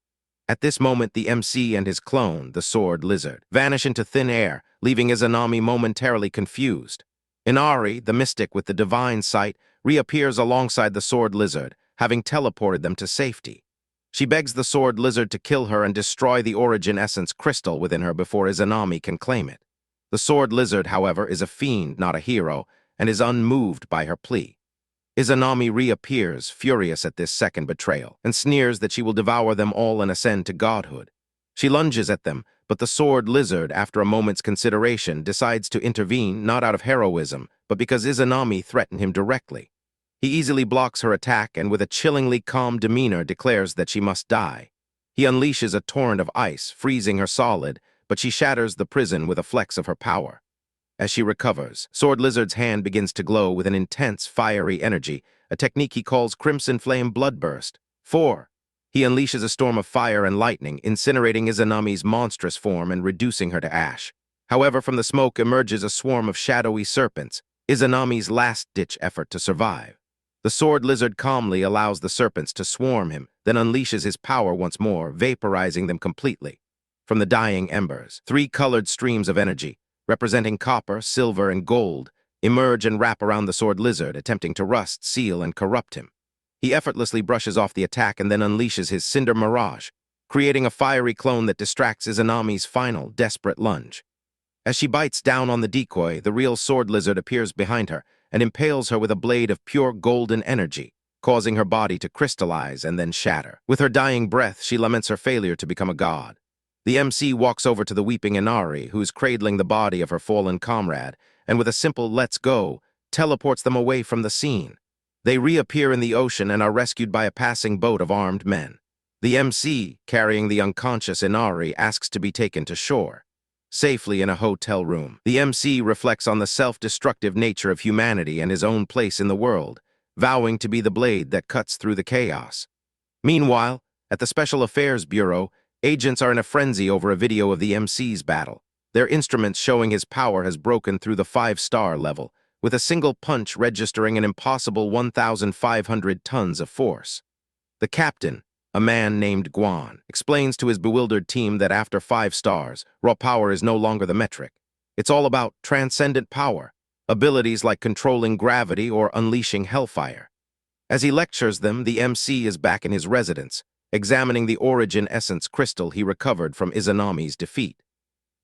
At this moment, the MC and his clone, the sword lizard, vanish into thin air, leaving Izanami momentarily confused. Inari, the mystic with the divine sight, reappears alongside the sword lizard, having teleported them to safety. She begs the sword lizard to kill her and destroy the origin essence crystal within her before Izanami can claim it. The sword lizard, however, is a fiend, not a hero, and is unmoved by her plea. Izanami reappears, furious at this second betrayal, and sneers that she will devour them all and ascend to godhood. She lunges at them, but the sword lizard, after a moment's consideration, decides to intervene not out of heroism, but because Izanami threatened him directly. He easily blocks her attack and with a chillingly calm demeanor declares that she must die. He unleashes a torrent of ice, freezing her solid, but she shatters the prison with a flex of her power. As she recovers, Sword Lizard's hand begins to glow with an intense, fiery energy, a technique he calls Crimson Flame Bloodburst. 4. He unleashes a storm of fire and lightning, incinerating Izanami's monstrous form and reducing her to ash. However, from the smoke emerges a swarm of shadowy serpents, Izanami's last-ditch effort to survive. The Sword Lizard calmly allows the serpents to swarm him, then unleashes his power once more, vaporizing them completely. From the dying embers, 3 colored streams of energy, representing copper, silver, and gold, emerge and wrap around the Sword Lizard, attempting to rust, seal, and corrupt him. He effortlessly brushes off the attack and then unleashes his Cinder Mirage, creating a fiery clone that distracts Izanami's final, desperate lunge. As she bites down on the decoy, the real Sword Lizard appears behind her and impales her with a blade of pure golden energy, causing her body to crystallize and then shatter. With her dying breath, she laments her failure to become a god. The MC walks over to the weeping Inari, who's cradling the body of her fallen comrade, and with a simple "let's go," teleports them away from the scene. They reappear in the ocean and are rescued by a passing boat of armed men. The MC, carrying the unconscious Inari, asks to be taken to shore. Safely in a hotel room, the MC reflects on the self-destructive nature of humanity and his own place in the world, vowing to be the blade that cuts through the chaos. Meanwhile, at the Special Affairs Bureau, agents are in a frenzy over a video of the MC's battle. Their instruments showing his power has broken through the 5-star level, with a single punch registering an impossible 1,500 tons of force. The captain, a man named Guan, explains to his bewildered team that after 5 stars, raw power is no longer the metric. It's all about transcendent power, abilities like controlling gravity or unleashing hellfire. As he lectures them, the MC is back in his residence, examining the origin essence crystal he recovered from Izanami's defeat.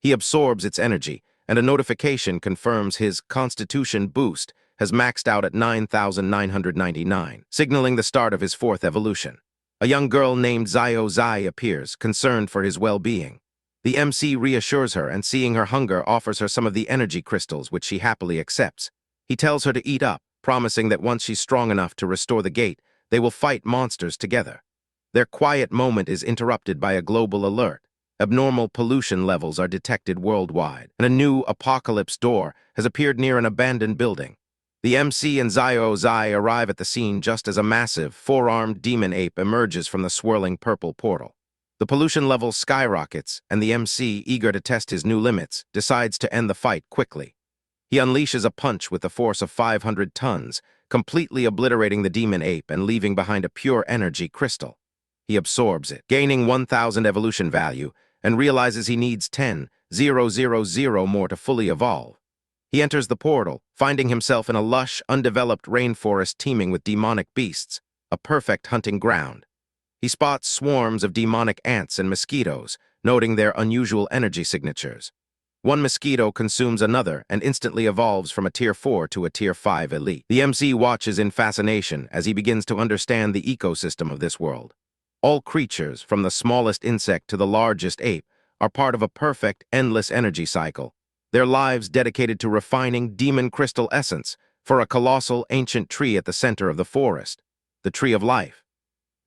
He absorbs its energy, and a notification confirms his Constitution boost has maxed out at 9,999, signaling the start of his 4th evolution. A young girl named Zio Zai appears, concerned for his well-being. The MC reassures her and, seeing her hunger, offers her some of the energy crystals, which she happily accepts. He tells her to eat up, promising that once she's strong enough to restore the gate, they will fight monsters together. Their quiet moment is interrupted by a global alert. Abnormal pollution levels are detected worldwide, and a new apocalypse door has appeared near an abandoned building. The MC and Zio Zai arrive at the scene just as a massive, 4-armed demon ape emerges from the swirling purple portal. The pollution level skyrockets, and the MC, eager to test his new limits, decides to end the fight quickly. He unleashes a punch with the force of 500 tons, completely obliterating the demon ape and leaving behind a pure energy crystal. He absorbs it, gaining 1,000 evolution value, and realizes he needs 10,000 more to fully evolve. He enters the portal, finding himself in a lush, undeveloped rainforest teeming with demonic beasts, a perfect hunting ground. He spots swarms of demonic ants and mosquitoes, noting their unusual energy signatures. One mosquito consumes another and instantly evolves from a Tier 4 to a Tier 5 elite. The MC watches in fascination as he begins to understand the ecosystem of this world. All creatures, from the smallest insect to the largest ape, are part of a perfect, endless energy cycle, their lives dedicated to refining demon crystal essence for a colossal, ancient tree at the center of the forest, the Tree of Life.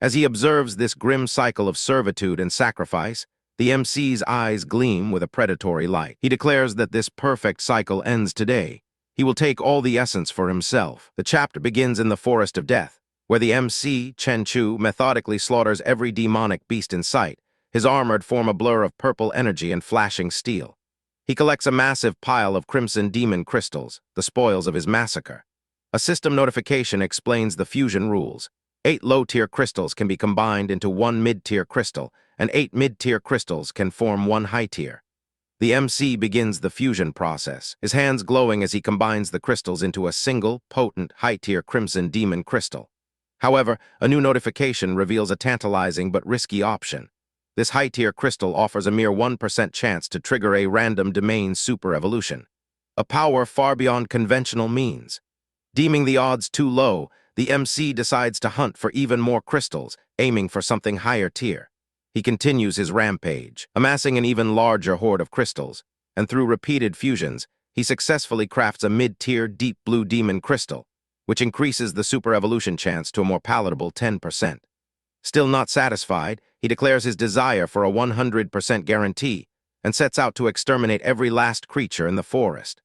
As he observes this grim cycle of servitude and sacrifice, the MC's eyes gleam with a predatory light. He declares that this perfect cycle ends today. He will take all the essence for himself. The chapter begins in the Forest of Death, where the MC, Chen Chu, methodically slaughters every demonic beast in sight, his armored form a blur of purple energy and flashing steel. He collects a massive pile of crimson demon crystals, the spoils of his massacre. A system notification explains the fusion rules. 8 low-tier crystals can be combined into 1 mid-tier crystal, and 8 mid-tier crystals can form 1 high-tier. The MC begins the fusion process, his hands glowing as he combines the crystals into a single, potent, high-tier crimson demon crystal. However, a new notification reveals a tantalizing but risky option. This high-tier crystal offers a mere 1% chance to trigger a random domain super-evolution, a power far beyond conventional means. Deeming the odds too low, the MC decides to hunt for even more crystals, aiming for something higher tier. He continues his rampage, amassing an even larger horde of crystals, and through repeated fusions, he successfully crafts a mid-tier deep blue demon crystal, which increases the super evolution chance to a more palatable 10%. Still not satisfied, he declares his desire for a 100% guarantee and sets out to exterminate every last creature in the forest.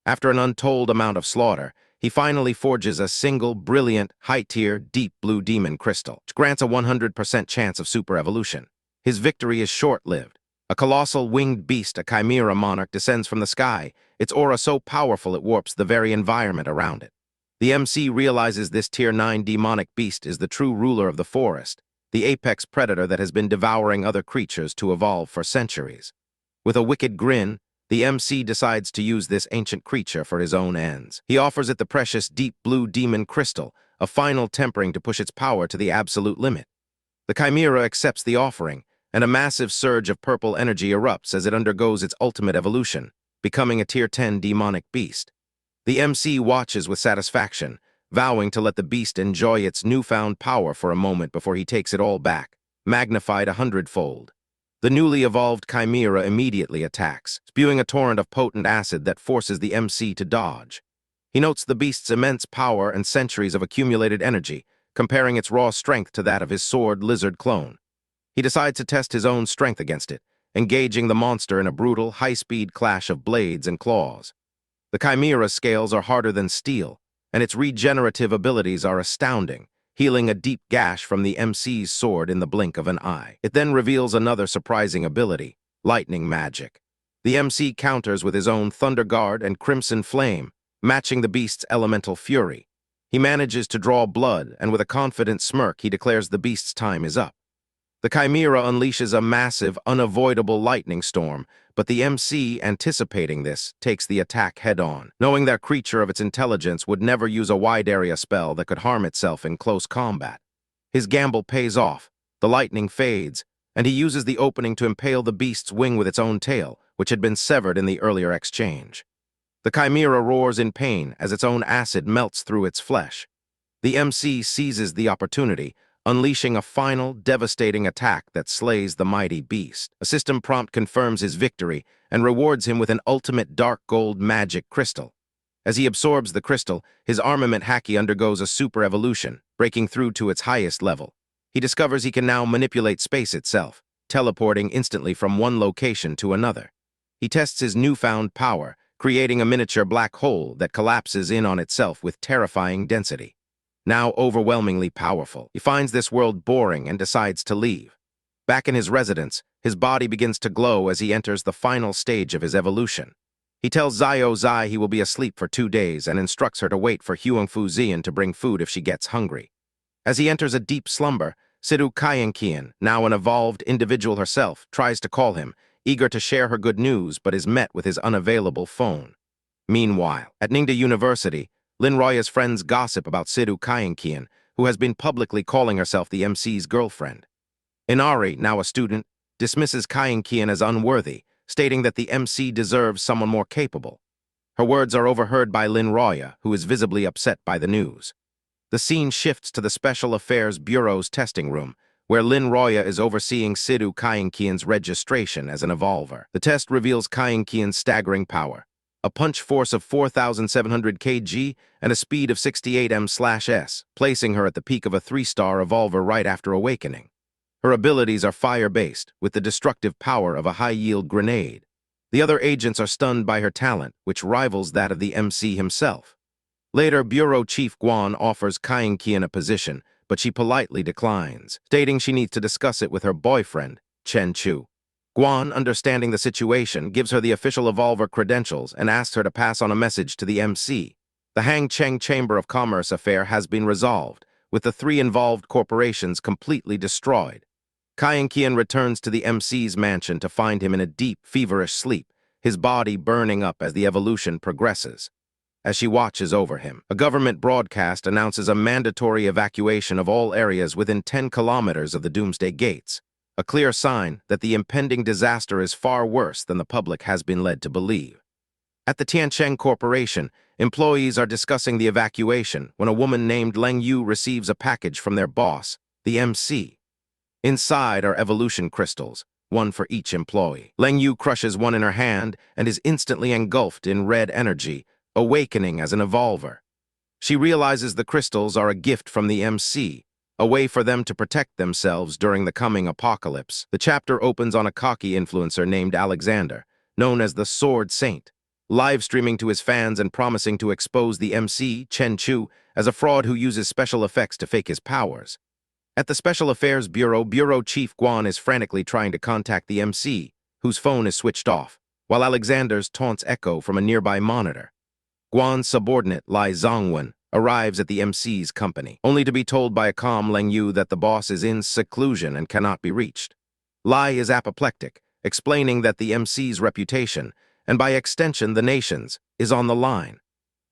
After an untold amount of slaughter, he finally forges a single, brilliant, high-tier, deep blue demon crystal, which grants a 100% chance of super evolution. His victory is short-lived. A colossal winged beast, a chimera monarch, descends from the sky, its aura so powerful it warps the very environment around it. The MC realizes this Tier 9 demonic beast is the true ruler of the forest, the apex predator that has been devouring other creatures to evolve for centuries. With a wicked grin, the MC decides to use this ancient creature for his own ends. He offers it the precious deep blue demon crystal, a final tempering to push its power to the absolute limit. The chimera accepts the offering, and a massive surge of purple energy erupts as it undergoes its ultimate evolution, becoming a Tier 10 demonic beast. The MC watches with satisfaction, vowing to let the beast enjoy its newfound power for a moment before he takes it all back, magnified 100-fold. The newly evolved chimera immediately attacks, spewing a torrent of potent acid that forces the MC to dodge. He notes the beast's immense power and centuries of accumulated energy, comparing its raw strength to that of his sword lizard clone. He decides to test his own strength against it, engaging the monster in a brutal, high-speed clash of blades and claws. The chimera's scales are harder than steel, and its regenerative abilities are astounding, healing a deep gash from the MC's sword in the blink of an eye. It then reveals another surprising ability, lightning magic. The MC counters with his own Thunder Guard and Crimson Flame, matching the beast's elemental fury. He manages to draw blood, and with a confident smirk, he declares the beast's time is up. The chimera unleashes a massive, unavoidable lightning storm, but the MC, anticipating this, takes the attack head-on, knowing that creature of its intelligence would never use a wide-area spell that could harm itself in close combat. His gamble pays off, the lightning fades, and he uses the opening to impale the beast's wing with its own tail, which had been severed in the earlier exchange. The chimera roars in pain as its own acid melts through its flesh. The MC seizes the opportunity, unleashing a final, devastating attack that slays the mighty beast. A system prompt confirms his victory and rewards him with an ultimate dark gold magic crystal. As he absorbs the crystal, his armament haki undergoes a super evolution, breaking through to its highest level. He discovers he can now manipulate space itself, teleporting instantly from one location to another. He tests his newfound power, creating a miniature black hole that collapses in on itself with terrifying density. Now overwhelmingly powerful, he finds this world boring and decides to leave. Back in his residence, his body begins to glow as he enters the final stage of his evolution. He tells Zio Zai he will be asleep for 2 days and instructs her to wait for Huangfu Zian to bring food if she gets hungry. As he enters a deep slumber, Sidu Kaienkian, now an evolved individual herself, tries to call him, eager to share her good news, but is met with his unavailable phone. Meanwhile, at Ningda University, Lin Roya's friends gossip about Sidu Kaienkian, who has been publicly calling herself the MC's girlfriend. Inari, now a student, dismisses Kaienkian as unworthy, stating that the MC deserves someone more capable. Her words are overheard by Lin Roya, who is visibly upset by the news. The scene shifts to the Special Affairs Bureau's testing room, where Lin Roya is overseeing Sidu Kaienkian's registration as an evolver. The test reveals Kaienkian's staggering power, a punch force of 4,700 kg and a speed of 68 m/s, placing her at the peak of a 3-star evolver right after awakening. Her abilities are fire-based, with the destructive power of a high-yield grenade. The other agents are stunned by her talent, which rivals that of the MC himself. Later, Bureau Chief Guan offers Kaienkian a position, but she politely declines, stating she needs to discuss it with her boyfriend, Chen Chu. Guan, understanding the situation, gives her the official evolver credentials and asks her to pass on a message to the MC. The Hang Cheng Chamber of Commerce affair has been resolved, with the 3 involved corporations completely destroyed. Kaienkian returns to the MC's mansion to find him in a deep, feverish sleep, his body burning up as the evolution progresses. As she watches over him, a government broadcast announces a mandatory evacuation of all areas within 10 kilometers of the Doomsday Gates, a clear sign that the impending disaster is far worse than the public has been led to believe. At the Tiancheng Corporation, employees are discussing the evacuation when a woman named Leng Yu receives a package from their boss, the MC. Inside are evolution crystals, one for each employee. Leng Yu crushes one in her hand and is instantly engulfed in red energy, awakening as an evolver. She realizes the crystals are a gift from the MC, a way for them to protect themselves during the coming apocalypse. The chapter opens on a cocky influencer named Alexander, known as the Sword Saint, live streaming to his fans and promising to expose the MC, Chen Chu, as a fraud who uses special effects to fake his powers. At the Special Affairs Bureau, Bureau Chief Guan is frantically trying to contact the MC, whose phone is switched off, while Alexander's taunts echo from a nearby monitor. Guan's subordinate, Lai Zhongwen, arrives at the MC's company, only to be told by a calm Leng Yu that the boss is in seclusion and cannot be reached. Lai is apoplectic, explaining that the MC's reputation, and by extension the nation's, is on the line.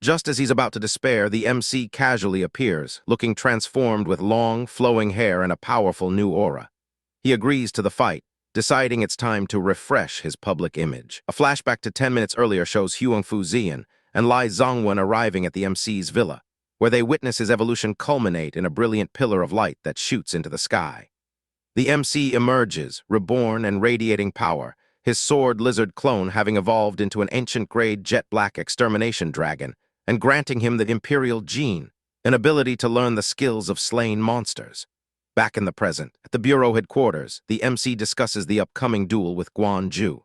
Just as he's about to despair, the MC casually appears, looking transformed with long, flowing hair and a powerful new aura. He agrees to the fight, deciding it's time to refresh his public image. A flashback to 10 minutes earlier shows Huangfu Zian and Lai Zhongwen arriving at the MC's villa, where they witness his evolution culminate in a brilliant pillar of light that shoots into the sky. The MC emerges, reborn and radiating power, his sword lizard clone having evolved into an ancient-grade jet-black extermination dragon, and granting him the Imperial Gene, an ability to learn the skills of slain monsters. Back in the present, at the Bureau headquarters, the MC discusses the upcoming duel with Guan Ju.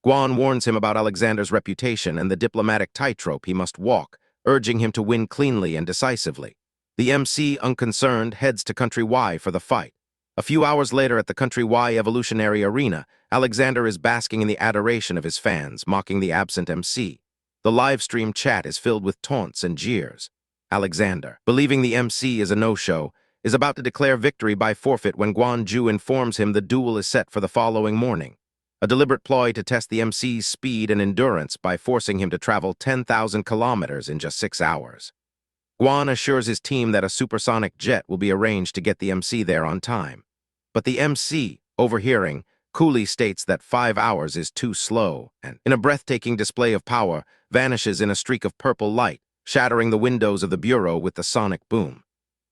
Guan warns him about Alexander's reputation and the diplomatic tightrope he must walk, urging him to win cleanly and decisively. The MC, unconcerned, heads to Country Y for the fight. A few hours later at the Country Y Evolutionary Arena, Alexander is basking in the adoration of his fans, mocking the absent MC. The live-stream chat is filled with taunts and jeers. Alexander, believing the MC is a no-show, is about to declare victory by forfeit when Guan Ju informs him the duel is set for the following morning. A deliberate ploy to test the MC's speed and endurance by forcing him to travel 10,000 kilometers in just 6 hours. Guan assures his team that a supersonic jet will be arranged to get the MC there on time. But the MC, overhearing, coolly states that 5 hours is too slow and, in a breathtaking display of power, vanishes in a streak of purple light, shattering the windows of the Bureau with the sonic boom.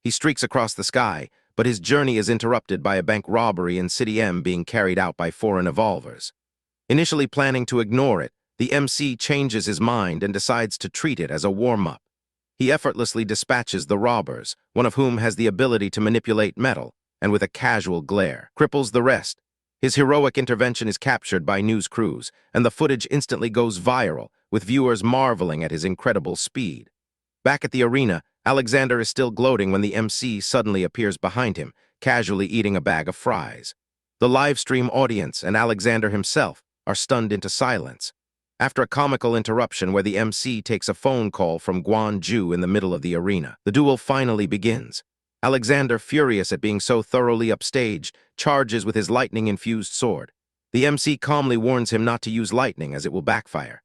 He streaks across the sky, but his journey is interrupted by a bank robbery in City M being carried out by foreign evolvers. Initially planning to ignore it, the MC changes his mind and decides to treat it as a warm-up. He effortlessly dispatches the robbers, one of whom has the ability to manipulate metal, and with a casual glare, cripples the rest. His heroic intervention is captured by news crews, and the footage instantly goes viral, with viewers marveling at his incredible speed. Back at the arena, Alexander is still gloating when the MC suddenly appears behind him, casually eating a bag of fries. The live-stream audience and Alexander himself are stunned into silence. After a comical interruption where the MC takes a phone call from Guan Ju in the middle of the arena, the duel finally begins. Alexander, furious at being so thoroughly upstaged, charges with his lightning-infused sword. The MC calmly warns him not to use lightning as it will backfire.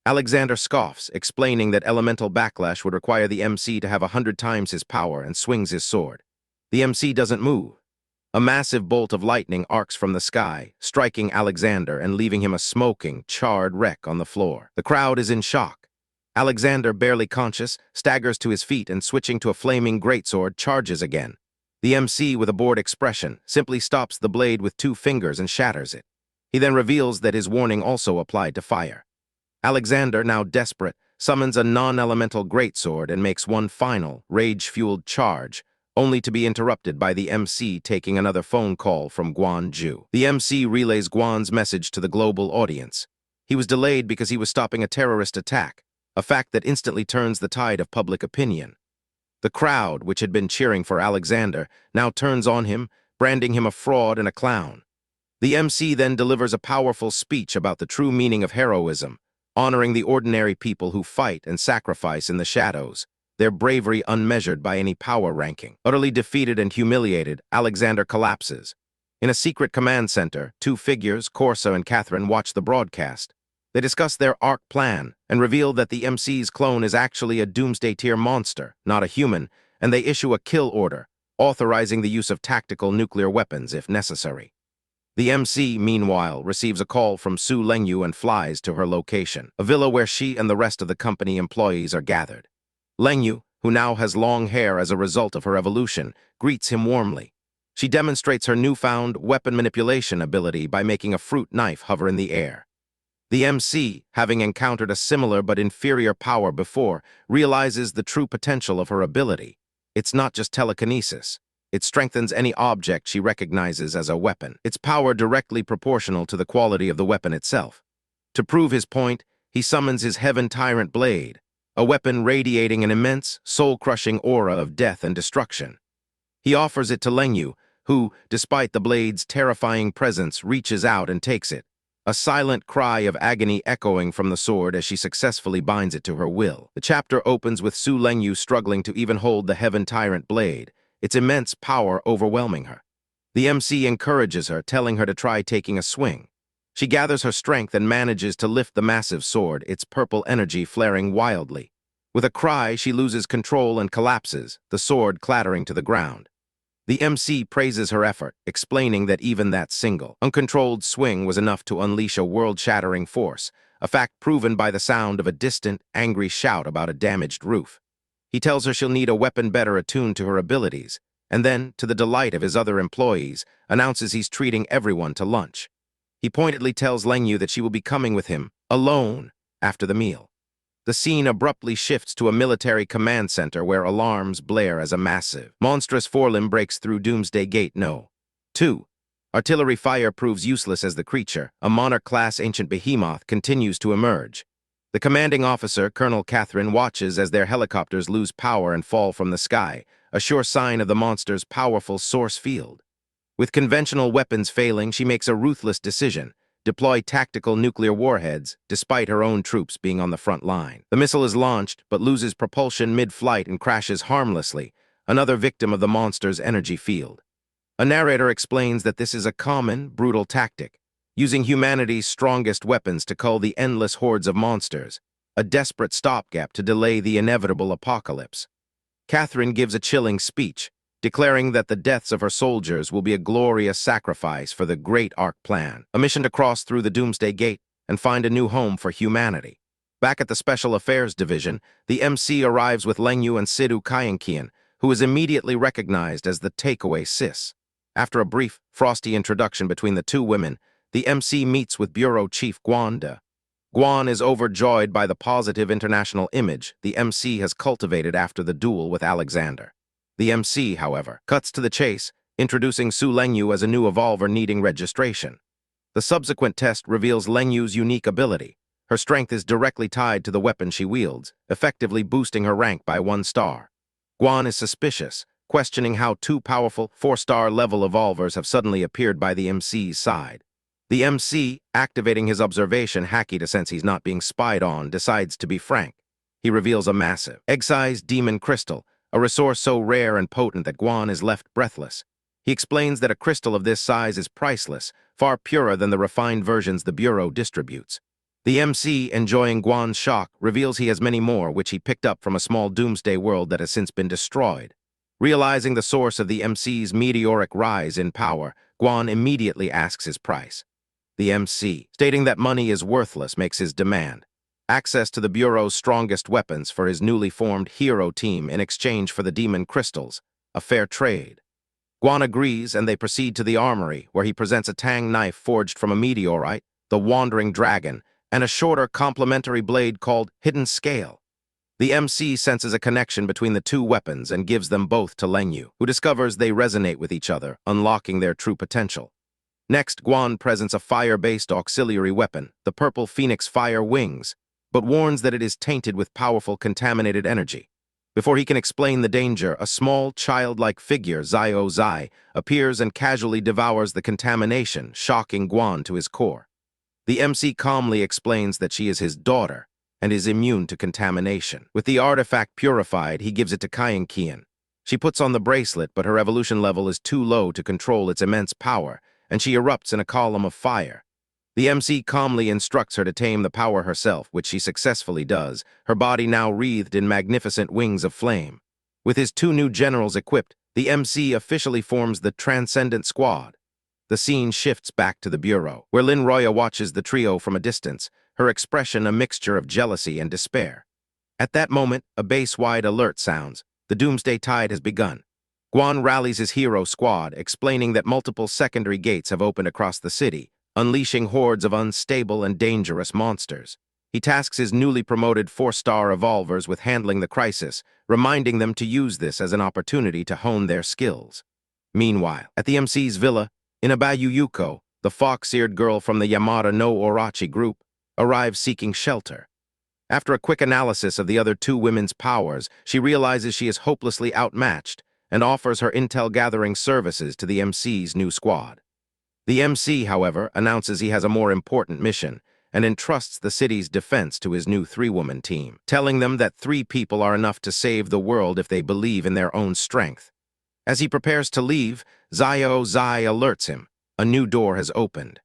Alexander scoffs, explaining that elemental backlash would require the MC to have 100 times his power, and swings his sword. The MC doesn't move. A massive bolt of lightning arcs from the sky, striking Alexander and leaving him a smoking, charred wreck on the floor. The crowd is in shock. Alexander, barely conscious, staggers to his feet and, switching to a flaming greatsword, charges again. The MC, with a bored expression, simply stops the blade with 2 fingers and shatters it. He then reveals that his warning also applied to fire. Alexander, now desperate, summons a non-elemental greatsword and makes one final, rage-fueled charge, only to be interrupted by the MC taking another phone call from Guan Ju. The MC relays Guan's message to the global audience. He was delayed because he was stopping a terrorist attack, a fact that instantly turns the tide of public opinion. The crowd, which had been cheering for Alexander, now turns on him, branding him a fraud and a clown. The MC then delivers a powerful speech about the true meaning of heroism, honoring the ordinary people who fight and sacrifice in the shadows, their bravery unmeasured by any power ranking. Utterly defeated and humiliated, Alexander collapses. In a secret command center, 2 figures, Corsa and Catherine, watch the broadcast. They discuss their ARC plan and reveal that the MC's clone is actually a doomsday-tier monster, not a human, and they issue a kill order, authorizing the use of tactical nuclear weapons if necessary. The MC, meanwhile, receives a call from Su Lengyu and flies to her location, a villa where she and the rest of the company employees are gathered. Lengyu, who now has long hair as a result of her evolution, greets him warmly. She demonstrates her newfound weapon manipulation ability by making a fruit knife hover in the air. The MC, having encountered a similar but inferior power before, realizes the true potential of her ability. It's not just telekinesis. It strengthens any object she recognizes as a weapon, its power directly proportional to the quality of the weapon itself. To prove his point, he summons his Heaven Tyrant Blade, a weapon radiating an immense, soul-crushing aura of death and destruction. He offers it to Lengyu, who, despite the blade's terrifying presence, reaches out and takes it, a silent cry of agony echoing from the sword as she successfully binds it to her will. The chapter opens with Su Lengyu struggling to even hold the Heaven Tyrant Blade, its immense power overwhelming her. The MC encourages her, telling her to try taking a swing. She gathers her strength and manages to lift the massive sword, its purple energy flaring wildly. With a cry, she loses control and collapses, the sword clattering to the ground. The MC praises her effort, explaining that even that single, uncontrolled swing was enough to unleash a world-shattering force, a fact proven by the sound of a distant, angry shout about a damaged roof. He tells her she'll need a weapon better attuned to her abilities, and then, to the delight of his other employees, announces he's treating everyone to lunch. He pointedly tells Lengyu that she will be coming with him, alone, after the meal. The scene abruptly shifts to a military command center where alarms blare as a massive, monstrous forelimb breaks through Doomsday Gate No. 2. Artillery fire proves useless as the creature, a monarch-class ancient behemoth, continues to emerge. The commanding officer, Colonel Catherine, watches as their helicopters lose power and fall from the sky, a sure sign of the monster's powerful source field. With conventional weapons failing, she makes a ruthless decision: deploy tactical nuclear warheads, despite her own troops being on the front line. The missile is launched, but loses propulsion mid-flight and crashes harmlessly, another victim of the monster's energy field. A narrator explains that this is a common, brutal tactic, using humanity's strongest weapons to cull the endless hordes of monsters, a desperate stopgap to delay the inevitable apocalypse. Catherine gives a chilling speech, declaring that the deaths of her soldiers will be a glorious sacrifice for the Great Arc Plan, a mission to cross through the Doomsday Gate and find a new home for humanity. Back at the Special Affairs Division, the MC arrives with Lengyu and Sidhu Kyankian, who is immediately recognized as the takeaway sis. After a brief, frosty introduction between the two women, the MC meets with Bureau Chief Guan De. Guan is overjoyed by the positive international image the MC has cultivated after the duel with Alexander. The MC, however, cuts to the chase, introducing Su Lengyu as a new evolver needing registration. The subsequent test reveals Lengyu's unique ability. Her strength is directly tied to the weapon she wields, effectively boosting her rank by 1 star. Guan is suspicious, questioning how 2 powerful 4-star level evolvers have suddenly appeared by the MC's side. The MC, activating his observation hacky to sense he's not being spied on, decides to be frank. He reveals a massive, egg-sized demon crystal, a resource so rare and potent that Guan is left breathless. He explains that a crystal of this size is priceless, far purer than the refined versions the Bureau distributes. The MC, enjoying Guan's shock, reveals he has many more, which he picked up from a small doomsday world that has since been destroyed. Realizing the source of the MC's meteoric rise in power, Guan immediately asks his price. The MC, stating that money is worthless, makes his demand: access to the Bureau's strongest weapons for his newly formed hero team in exchange for the demon crystals, a fair trade. Guan agrees, and they proceed to the armory, where he presents a tang knife forged from a meteorite, the Wandering Dragon, and a shorter complementary blade called Hidden Scale. The MC senses a connection between the 2 weapons and gives them both to Lengyu, who discovers they resonate with each other, unlocking their true potential. Next, Guan presents a fire-based auxiliary weapon, the Purple Phoenix Fire Wings, but warns that it is tainted with powerful contaminated energy. Before he can explain the danger, a small, childlike figure, Zio Zai, appears and casually devours the contamination, shocking Guan to his core. The MC calmly explains that she is his daughter and is immune to contamination. With the artifact purified, he gives it to Kyankian. She puts on the bracelet, but her evolution level is too low to control its immense power, and she erupts in a column of fire. The MC calmly instructs her to tame the power herself, which she successfully does, her body now wreathed in magnificent wings of flame. With his 2 new generals equipped, the MC officially forms the Transcendent Squad. The scene shifts back to the bureau, where Lin Roya watches the trio from a distance, her expression a mixture of jealousy and despair. At that moment, a base-wide alert sounds. The doomsday tide has begun. Guan rallies his hero squad, explaining that multiple secondary gates have opened across the city, unleashing hordes of unstable and dangerous monsters. He tasks his newly promoted 4-star evolvers with handling the crisis, reminding them to use this as an opportunity to hone their skills. Meanwhile, at the MC's villa, Inabayu Yuko, the fox-eared girl from the Yamada no Orachi group, arrives seeking shelter. After a quick analysis of the other two women's powers, she realizes she is hopelessly outmatched and offers her intel-gathering services to the MC's new squad. The MC, however, announces he has a more important mission and entrusts the city's defense to his new 3-woman team, telling them that 3 people are enough to save the world if they believe in their own strength. As he prepares to leave, Zai alerts him. A new door has opened.